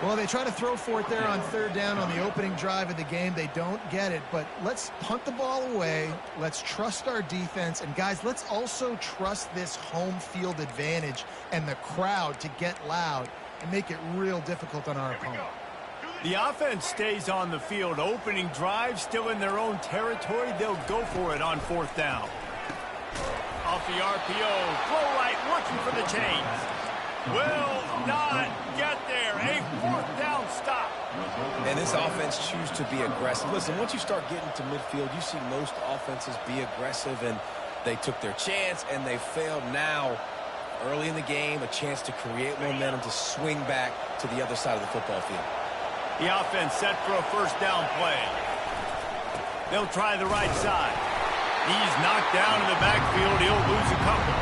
Well, they try to throw for it there on 3rd down on the opening drive of the game. They don't get it, but let's punt the ball away. Let's trust our defense. And, guys, let's also trust this home field advantage and the crowd to get loud and make it real difficult on our opponent. The offense stays on the field. Opening drive, still in their own territory. They'll go for it on 4th down. Off the RPO, flow right, looking for the chains. Will not get there. A 4th down stop. And this offense chooses to be aggressive. Listen, once you start getting to midfield, you see most offenses be aggressive, and they took their chance, and they failed. Now, early in the game, a chance to create momentum to swing back to the other side of the football field. The offense set for a 1st down play. They'll try the right side. He's knocked down in the backfield. He'll lose a couple.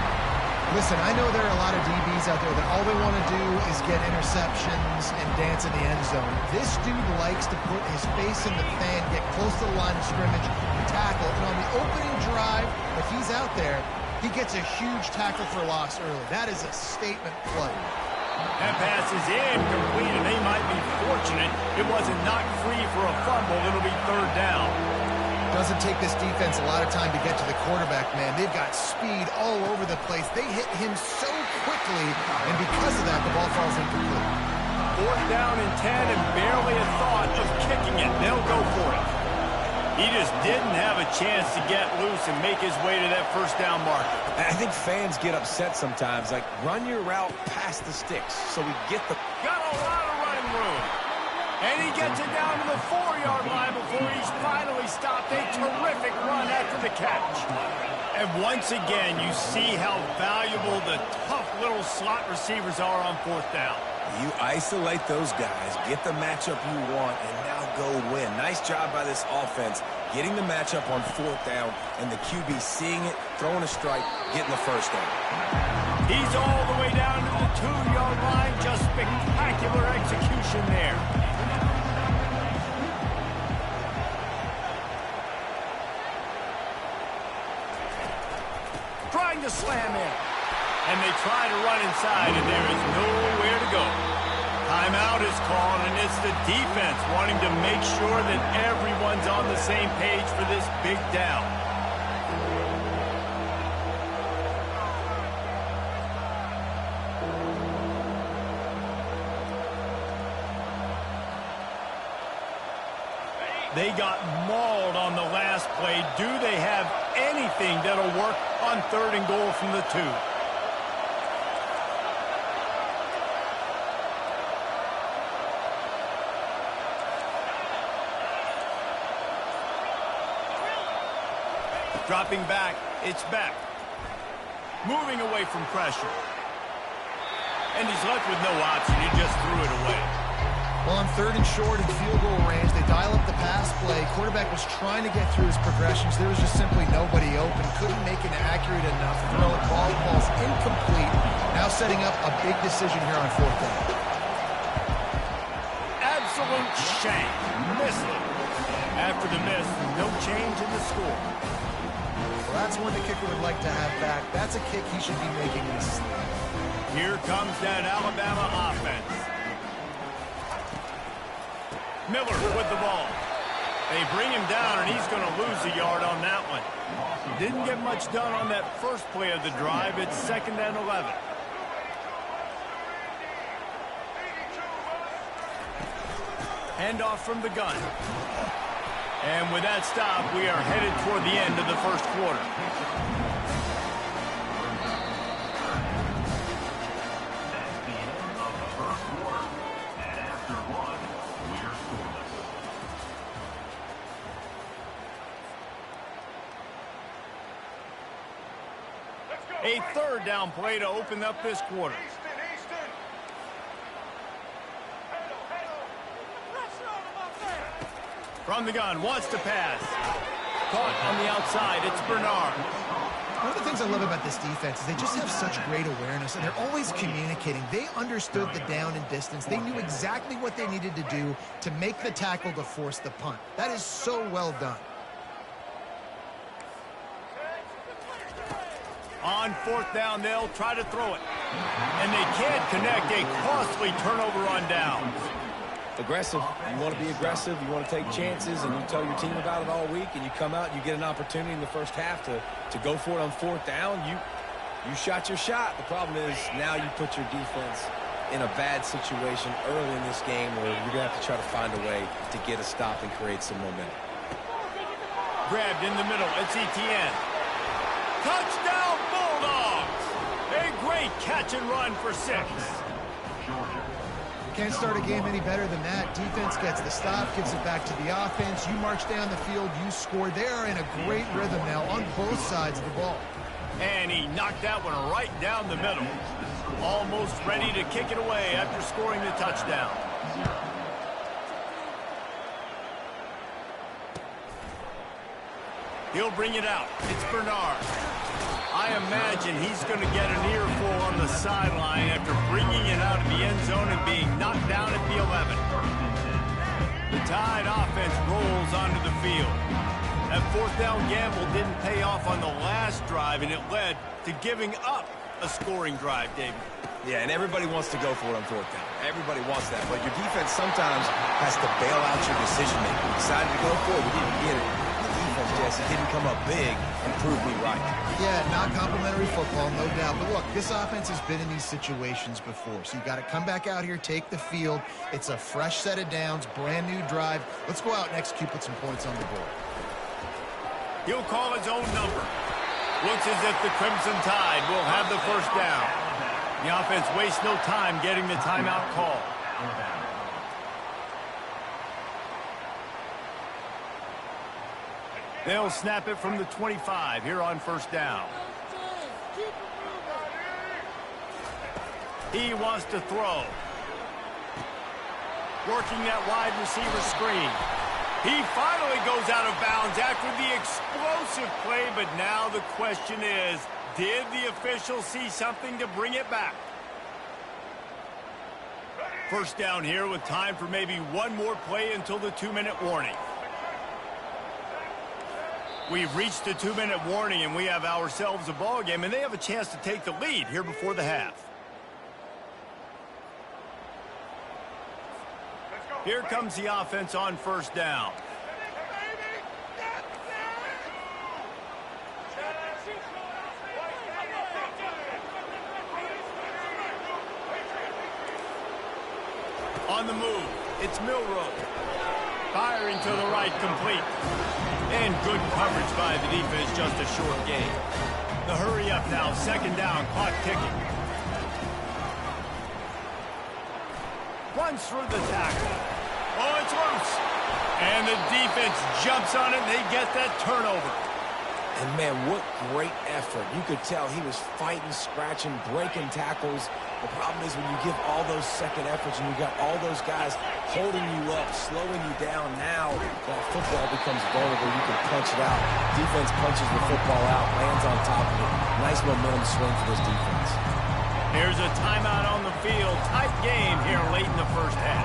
Listen, I know there are a lot of DBs out there that all they want to do is get interceptions and dance in the end zone. This dude likes to put his face in the fan, get close to the line of scrimmage, tackle. And on the opening drive, if he's out there, he gets a huge tackle for loss early. That is a statement play. That pass is incomplete, and they might be fortunate it wasn't knocked free for a fumble. It'll be 3rd down. Doesn't take this defense a lot of time to get to the quarterback, man. They've got speed all over the place. They hit him so quickly, and because of that, the ball falls incomplete. 4th down and 10, and barely a thought of kicking it. They'll go for it. He just didn't have a chance to get loose and make his way to that 1st down marker. I think fans get upset sometimes, like, run your route past the sticks so we get the... Got a lot of running room. And he gets it down to the 4-yard line before he's finally stopped. A terrific run after the catch. And once again, you see how valuable the tough little slot receivers are on 4th down. You isolate those guys, get the matchup you want, and now go win. Nice job by this offense, getting the matchup on 4th down, and the QB seeing it, throwing a strike, getting the 1st down. He's all the way down to the 2-yard line. Just spectacular execution there. Trying to slam in. And they try to run inside, and there is nowhere to go. Timeout is called, and it's the defense wanting to make sure that everyone's on the same page for this big down. They got mauled on the last play. Do they have anything that'll work on 3rd and goal from the 2? Dropping back, it's back. Moving away from pressure. And he's left with no option. He just threw it away. Well, on 3rd and short and field goal range, they dial up the pass play. Quarterback was trying to get through his progressions. There was just simply nobody open. Couldn't make it accurate enough. Throw it, ball falls incomplete. Now setting up a big decision here on 4th down. Absolute shank. Missed it. After the miss, no change in the score. Well, that's one the kicker would like to have back. That's a kick he should be making in his sleep. Here comes that Alabama offense. Miller with the ball. They bring him down, and he's going to lose a yard on that one. Didn't get much done on that first play of the drive. It's 2nd and 11. Handoff from the gun. And with that stop, we are headed toward the end of the first quarter. That's the end of the first quarter. And after one, we're scoreless. A 3rd down play to open up this quarter. From the gun, wants to pass. Caught on the outside, it's Bernard. One of the things I love about this defense is they just have such great awareness, and they're always communicating. They understood the down and distance. They knew exactly what they needed to do to make the tackle to force the punt. That is so well done. On 4th down, they'll try to throw it. And they can't connect. A costly turnover on downs. Aggressive. You want to be aggressive. You want to take chances, and you tell your team about it all week, and you come out and you get an opportunity in the first half to go for it on 4th down. You shot your shot. The problem is now you put your defense in a bad situation early in this game where you're going to have to try to find a way to get a stop and create some momentum. Grabbed in the middle. It's Etienne. Touchdown, Bulldogs! A great catch and run for 6. Can't start a game any better than that. Defense gets the stop, gives it back to the offense. You march down the field, you score. They are in a great rhythm now on both sides of the ball. And he knocked that one right down the middle. Almost ready to kick it away after scoring the touchdown. He'll bring it out. It's Bernard. I imagine he's going to get an earful on the sideline after bringing it out of the end zone and being knocked down at the 11. The Tide offense rolls onto the field. That 4th down gamble didn't pay off on the last drive, and it led to giving up a scoring drive, David. Yeah, and everybody wants to go for it on 4th down. Everybody wants that, but your defense sometimes has to bail out your decision-making. You decided to go for it, you didn't get it. Jesse didn't come up big and prove me right. Yeah, not complimentary football, no doubt. But look, this offense has been in these situations before. So you got to come back out here, take the field. It's a fresh set of downs, brand new drive. Let's go out and execute, put some points on the board. He'll call his own number. Looks as if the Crimson Tide will have the 1st down. The offense wastes no time getting the timeout call. They'll snap it from the 25 here on 1st down. He wants to throw. Working that wide receiver screen. He finally goes out of bounds after the explosive play, but now the question is, did the official see something to bring it back? 1st down here with time for maybe one more play until the 2-minute warning. We've reached the 2-minute warning, and we have ourselves a ball game, and they have a chance to take the lead here before the half. Here comes the offense on 1st down. On the move, it's Milroe. Firing to the right, complete. And good coverage by the defense, just a short gain. The hurry up now, 2nd down, clock ticking. Runs through the tackle. Oh, it's loose. And the defense jumps on it, and they get that turnover. And, man, what great effort. You could tell he was fighting, scratching, breaking tackles. The problem is when you give all those second efforts and you got all those guys holding you up, slowing you down, now that football becomes vulnerable. You can punch it out. Defense punches the football out, lands on top of it. Nice momentum swing for this defense. Here's a timeout on the field. Tight game here late in the first half.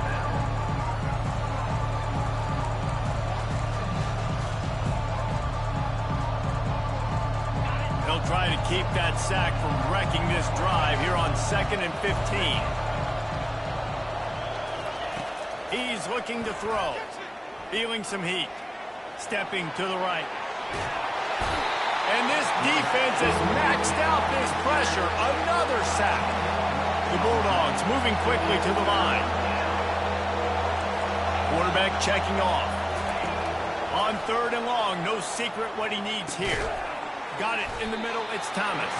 They'll try to keep that sack from wrecking this drive here on 2nd and 15. He's looking to throw. Feeling some heat. Stepping to the right. And this defense has maxed out this pressure. Another sack. The Bulldogs moving quickly to the line. Quarterback checking off. On 3rd and long, no secret what he needs here. Got it in the middle, it's Thomas.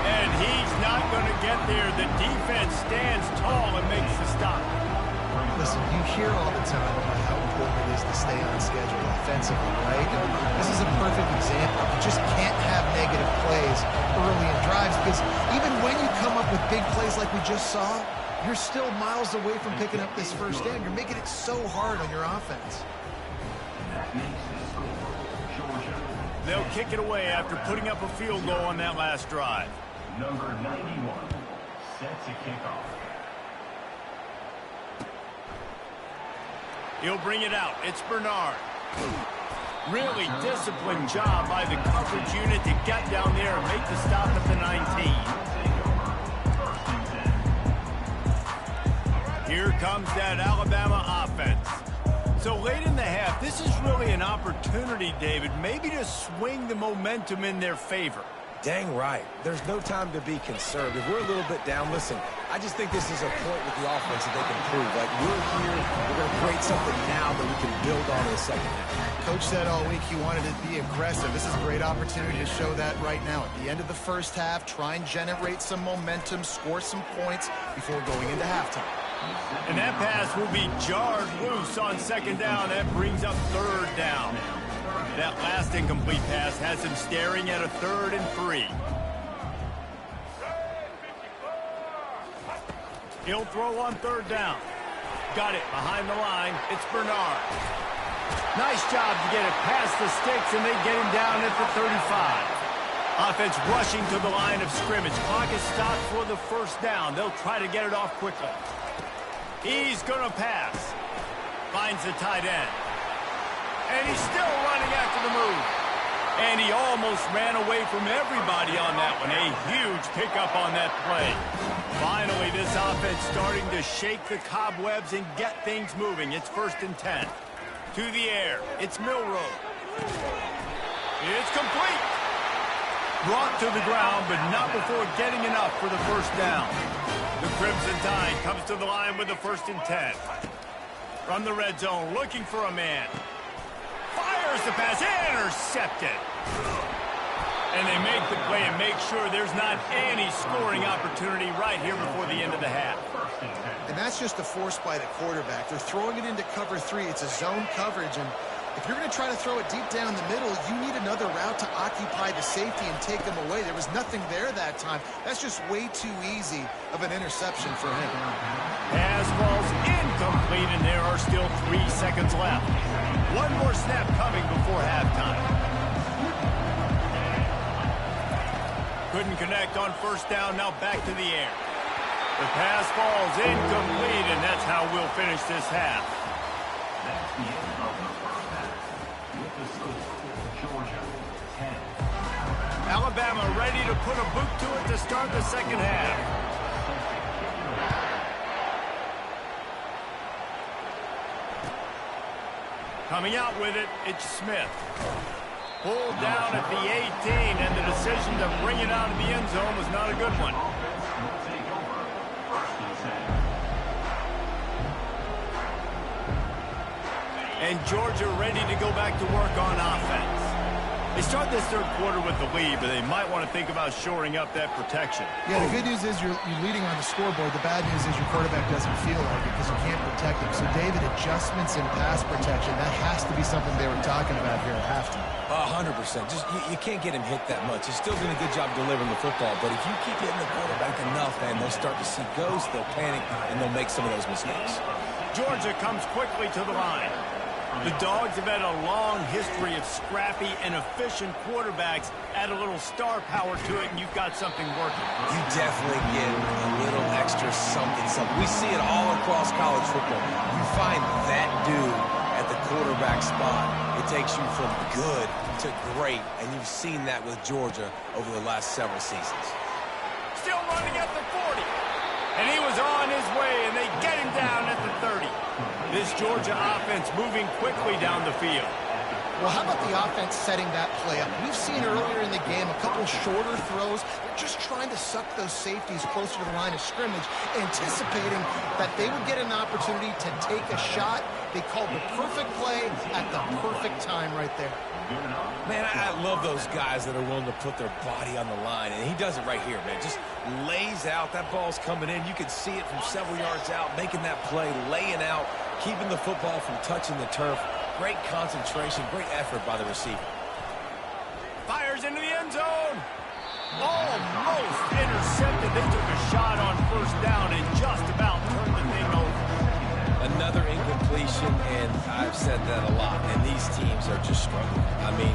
And he's not going to get there. The defense stands tall and makes the stop. Listen, you hear all the time about how important it is to stay on schedule offensively, right? And this is a perfect example. You just can't have negative plays early in drives because even when you come up with big plays like we just saw, you're still miles away from picking up this first down. You're making it so hard on your offense. That makes the score, Georgia. They'll kick it away after putting up a field goal on that last drive. Number 91 set to kick off. He'll bring it out. It's Bernard. Really disciplined job by the coverage unit to get down there and make the stop at the 19. Here comes that Alabama offense. So late in the half, this is really an opportunity, David, maybe to swing the momentum in their favor. Dang right. There's no time to be concerned. If we're a little bit down, listen, I just think this is a point with the offense that they can prove. Like, we're here, we're going to create something now that we can build on in the second half. Coach said all week he wanted to be aggressive. This is a great opportunity to show that right now. At the end of the first half, try and generate some momentum, score some points before going into halftime. And that pass will be jarred loose on 2nd down. That brings up 3rd down. That last incomplete pass has him staring at a 3rd and 3. He'll throw on 3rd down. Got it behind the line. It's Bernard. Nice job to get it past the sticks, and they get him down at the 35. Offense rushing to the line of scrimmage. Clock is stopped for the 1st down. They'll try to get it off quickly. He's going to pass. Finds the tight end. And he's still running after the move. And he almost ran away from everybody on that one. A huge pickup on that play. Finally, this offense starting to shake the cobwebs and get things moving. It's 1st and 10. To the air. It's Milroe. It's complete. Brought to the ground, but not before getting enough for the 1st down. The Crimson Tide comes to the line with the 1st and 10. From the red zone, looking for a man. Fires the pass, intercepted. And they make the play and make sure there's not any scoring opportunity right here before the end of the half. And that's just a force by the quarterback. They're throwing it into cover 3. It's a zone coverage, and if you're going to try to throw it deep down the middle, you need another route to occupy the safety and take them away. There was nothing there that time. That's just way too easy of an interception for him. Pass falls incomplete, and there are still 3 seconds left. One more snap coming before halftime. Couldn't connect on 1st down, now back to the air. The pass falls incomplete, and that's how we'll finish this half. That's the end of the first half. With the score, Georgia 10. Alabama ready to put a boot to it to start the second half. Coming out with it, it's Smith. Pulled down at the 18, and the decision to bring it out of the end zone was not a good one. And Georgia ready to go back to work on offense. They start this 3rd quarter with the lead, but they might want to think about shoring up that protection. Yeah, the good news is you're leading on the scoreboard. The bad news is your quarterback doesn't feel like it because you can't protect him. So, David, adjustments in pass protection, that has to be something they were talking about here at halftime. 100%. Just you can't get him hit that much. He's still doing a good job delivering the football, but if you keep hitting the quarterback enough, man, they'll start to see ghosts, they'll panic, and they'll make some of those mistakes. Georgia comes quickly to the line. The Dogs have had a long history of scrappy and efficient quarterbacks. Add a little star power to it, and you've got something working. You definitely get a little extra something. We see it all across college football. You find that dude at the quarterback spot, it takes you from good to great, and you've seen that with Georgia over the last several seasons. Still running at the 40. And he was on his way, and they get him down at the 30. This Georgia offense moving quickly down the field. Well, how about the offense setting that play up? We've seen earlier in the game a couple shorter throws. They're just trying to suck those safeties closer to the line of scrimmage, anticipating that they would get an opportunity to take a shot. They called the perfect play at the perfect time right there. Man, I love those guys that are willing to put their body on the line, and he does it right here, man. Just lays out. That ball's coming in. You can see it from several yards out, making that play, laying out, keeping the football from touching the turf. Great concentration, great effort by the receiver. Fires into the end zone. Almost intercepted. They took a shot on first down and just about turned the thing over. Another incompletion, and I've said that a lot, and these teams are just struggling. I mean,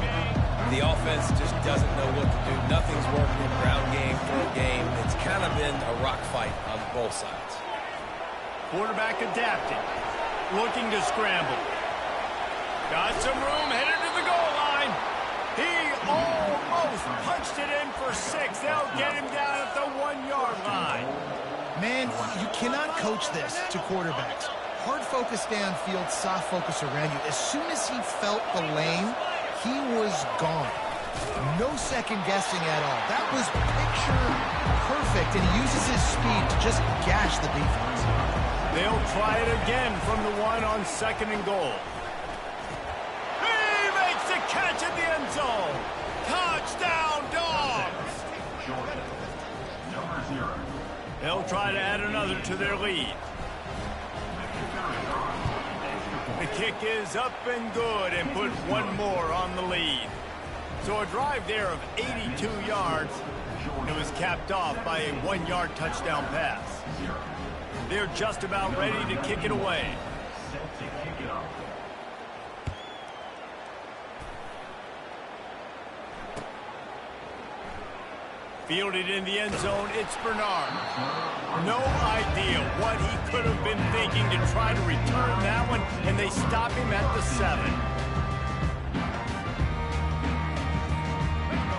the offense just doesn't know what to do. Nothing's working. Ground game, throw game. It's kind of been a rock fight on both sides. Quarterback adapting. Looking to scramble. Got some room, headed to the goal line. He almost punched it in for 6. They'll get him down at the 1-yard line. Man, you cannot coach this to quarterbacks. Hard focus downfield, soft focus around you. As soon as he felt the lane, he was gone. No second guessing at all. That was picture perfect, and he uses his speed to just gash the defense. They'll try it again from the 1 on 2nd and goal. Catch in the end zone. Touchdown, Dogs. Number 0. They'll try to add another to their lead. The kick is up and good and put one more on the lead. So a drive there of 82 yards. It was capped off by a 1-yard touchdown pass. They're just about ready to kick it away. Set to kick it off. Fielded in the end zone, it's Bernard. No idea what he could have been thinking to try to return that one, and they stop him at the 7.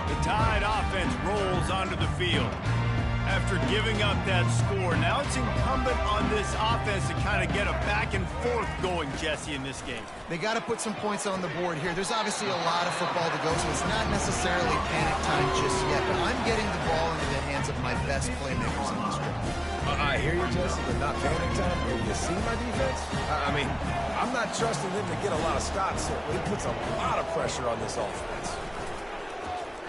The Tide offense rolls onto the field. After giving up that score, now it's incumbent on this offense to kind of get a back and forth going, Jesse, in this game. They got to put some points on the board here. There's obviously a lot of football to go, so it's not necessarily panic time just yet, but I'm getting the ball into the hands of my best playmakers in this drive. I hear you, Jesse, but not panic time. Have you seen my defense? I mean, I'm not trusting them to get a lot of stops, so he puts a lot of pressure on this offense.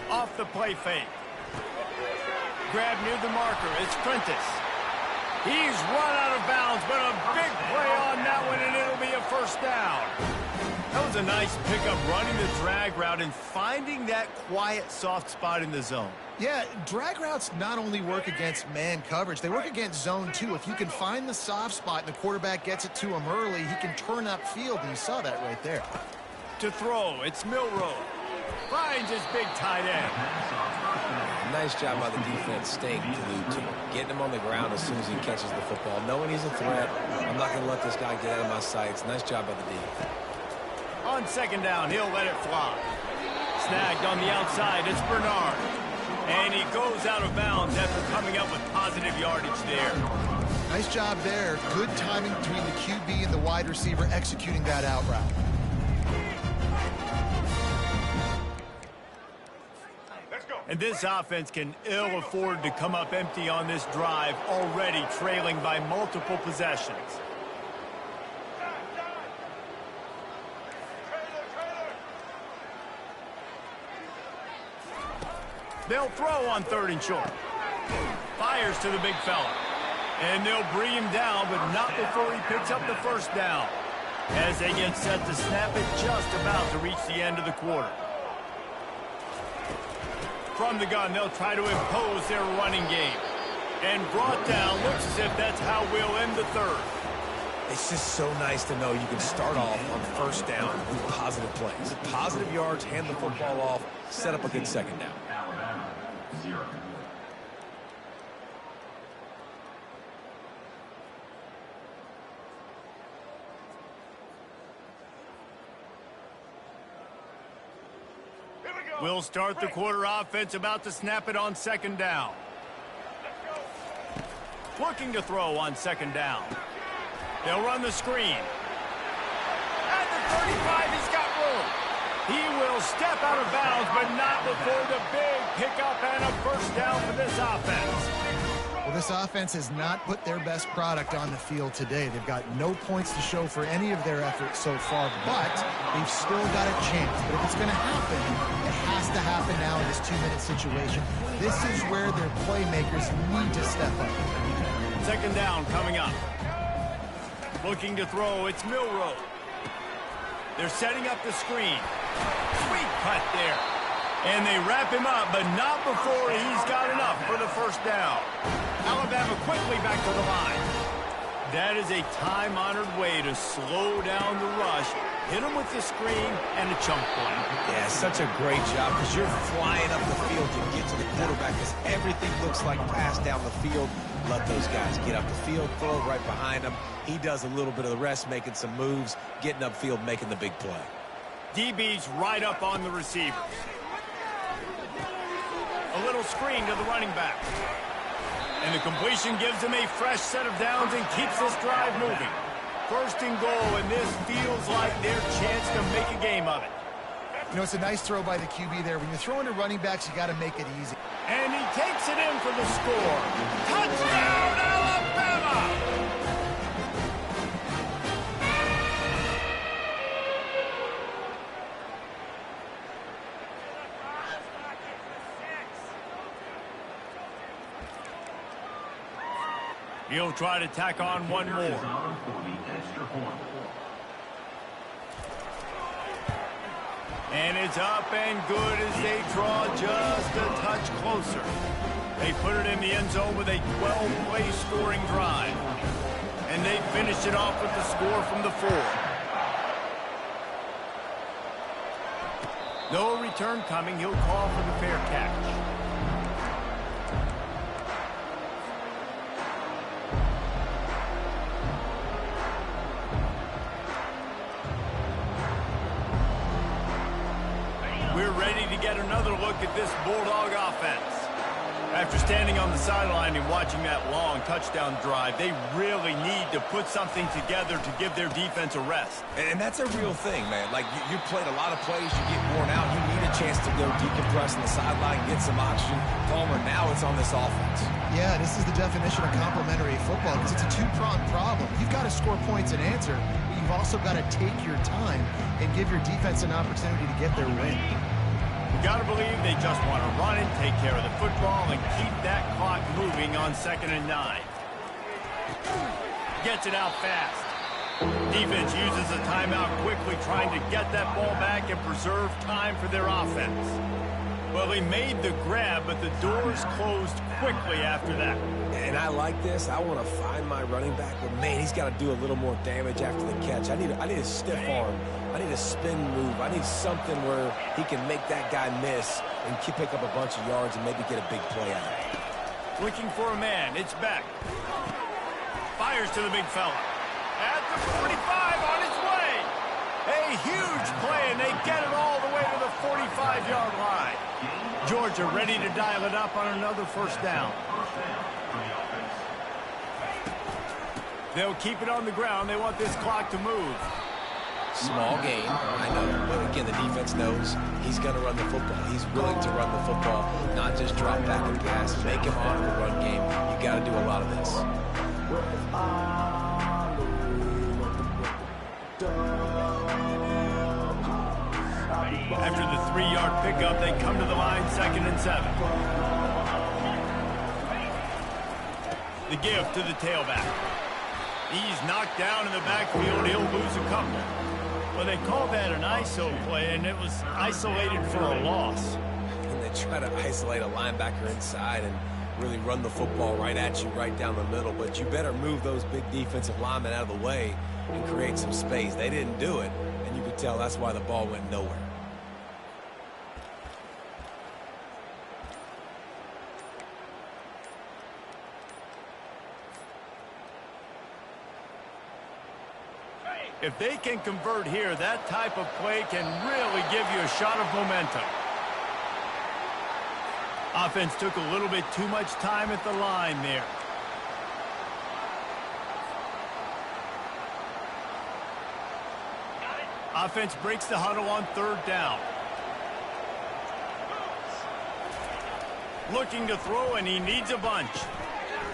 Off the play fake. Grab near the marker. It's Prentice. He's run out of bounds, but a big play on that one, and it'll be a first down. That was a nice pickup, running the drag route and finding that quiet, soft spot in the zone. Yeah, drag routes not only work against man coverage, they work against zone too. If you can find the soft spot and the quarterback gets it to him early, he can turn upfield, and you saw that right there. To throw, it's Milroe. Finds his big tight end. Nice job by the defense staying glued to him, getting him on the ground as soon as he catches the football, knowing he's a threat. I'm not going to let this guy get out of my sights. Nice job by the D. On 2nd down, he'll let it fly. Snagged on the outside, it's Bernard. And he goes out of bounds after coming up with positive yardage there. Nice job there. Good timing between the QB and the wide receiver executing that out route. And this offense can ill afford to come up empty on this drive, already trailing by multiple possessions. They'll throw on 3rd and short. Fires to the big fella. And they'll bring him down, but not before he picks up the first down. As they get set to snap it, just about to reach the end of the quarter. From the gun, they'll try to impose their running game. And brought down, looks as if that's how we'll end the 3rd. It's just so nice to know you can start off on 1st down with positive plays. Positive yards, hand the football off, set up a good 2nd down. Alabama, 0. We'll start the quarter offense, about to snap it on second down. Looking to throw on second down. They'll run the screen. At the 35, he's got room. He will step out of bounds, but not before the big pickup and a first down for this offense. Well, this offense has not put their best product on the field today. They've got no points to show for any of their efforts so far, but they've still got a chance. But if it's going to happen, it has to happen now in this 2-minute situation. This is where their playmakers need to step up. Second down coming up. Looking to throw, it's Milroe. They're setting up the screen. Sweet cut there. And they wrap him up, but not before he's got enough for the first down. Alabama quickly back to the line. That is a time-honored way to slow down the rush. Hit him with the screen and a chunk play. Yeah, such a great job because you're flying up the field to get to the quarterback because everything looks like pass down the field. Let those guys get up the field, throw it right behind him. He does a little bit of the rest, making some moves, getting upfield, making the big play. DB's right up on the receivers. A little screen to the running back. And the completion gives them a fresh set of downs and keeps this drive moving. First and goal, and this feels like their chance to make a game of it. You know, it's a nice throw by the QB there. When you're throwing to running backs, you got to make it easy. And he takes it in for the score. Touchdown, Alabama! He'll try to tack on one more. And it's up and good as they draw just a touch closer. They put it in the end zone with a 12-play scoring drive. And they finish it off with the score from the 4. No return coming. He'll call for the fair catch. We're ready to get another look at this Bulldog offense. After standing on the sideline and watching that long touchdown drive, they really need to put something together to give their defense a rest. And that's a real thing, man. Like, you played a lot of plays, you get worn out, you need a chance to go decompress on the sideline, get some oxygen. Palmer, now it's on this offense. Yeah, this is the definition of complementary football because it's a two-pronged problem. You've got to score points and answer, but you've also got to take your time and give your defense an opportunity to get their win. You got to believe they just want to run it, take care of the football, and keep that clock moving on 2nd and 9. Gets it out fast. Defense uses a timeout quickly, trying to get that ball back and preserve time for their offense. Well, he made the grab, but the doors closed quickly after that. And I like this. I want to find my running back, but man, he's got to do a little more damage after the catch. I need a stiff arm. I need a spin move. I need something where he can make that guy miss and pick up a bunch of yards and maybe get a big play out of it. Looking for a man. It's Beck. Fires to the big fella. At the 45 on his way. A huge play, and they get it all the way to the 45-yard line. Georgia ready to dial it up on another first down. They'll keep it on the ground. They want this clock to move. Small game, I know, but again, the defense knows he's going to run the football. He's willing to run the football, not just drop back and pass. Make him honor the run game. You got to do a lot of this. After the 3-yard pickup, they come to the line, 2nd and 7. The give to the tailback. He's knocked down in the backfield. He'll lose a couple. Well, they called that an ISO play, and it was isolated for a loss. And they try to isolate a linebacker inside and really run the football right at you, right down the middle. But you better move those big defensive linemen out of the way and create some space. They didn't do it, and you could tell that's why the ball went nowhere. If they can convert here, that type of play can really give you a shot of momentum. Offense took a little bit too much time at the line there. Offense breaks the huddle on 3rd down. Looking to throw, and he needs a bunch.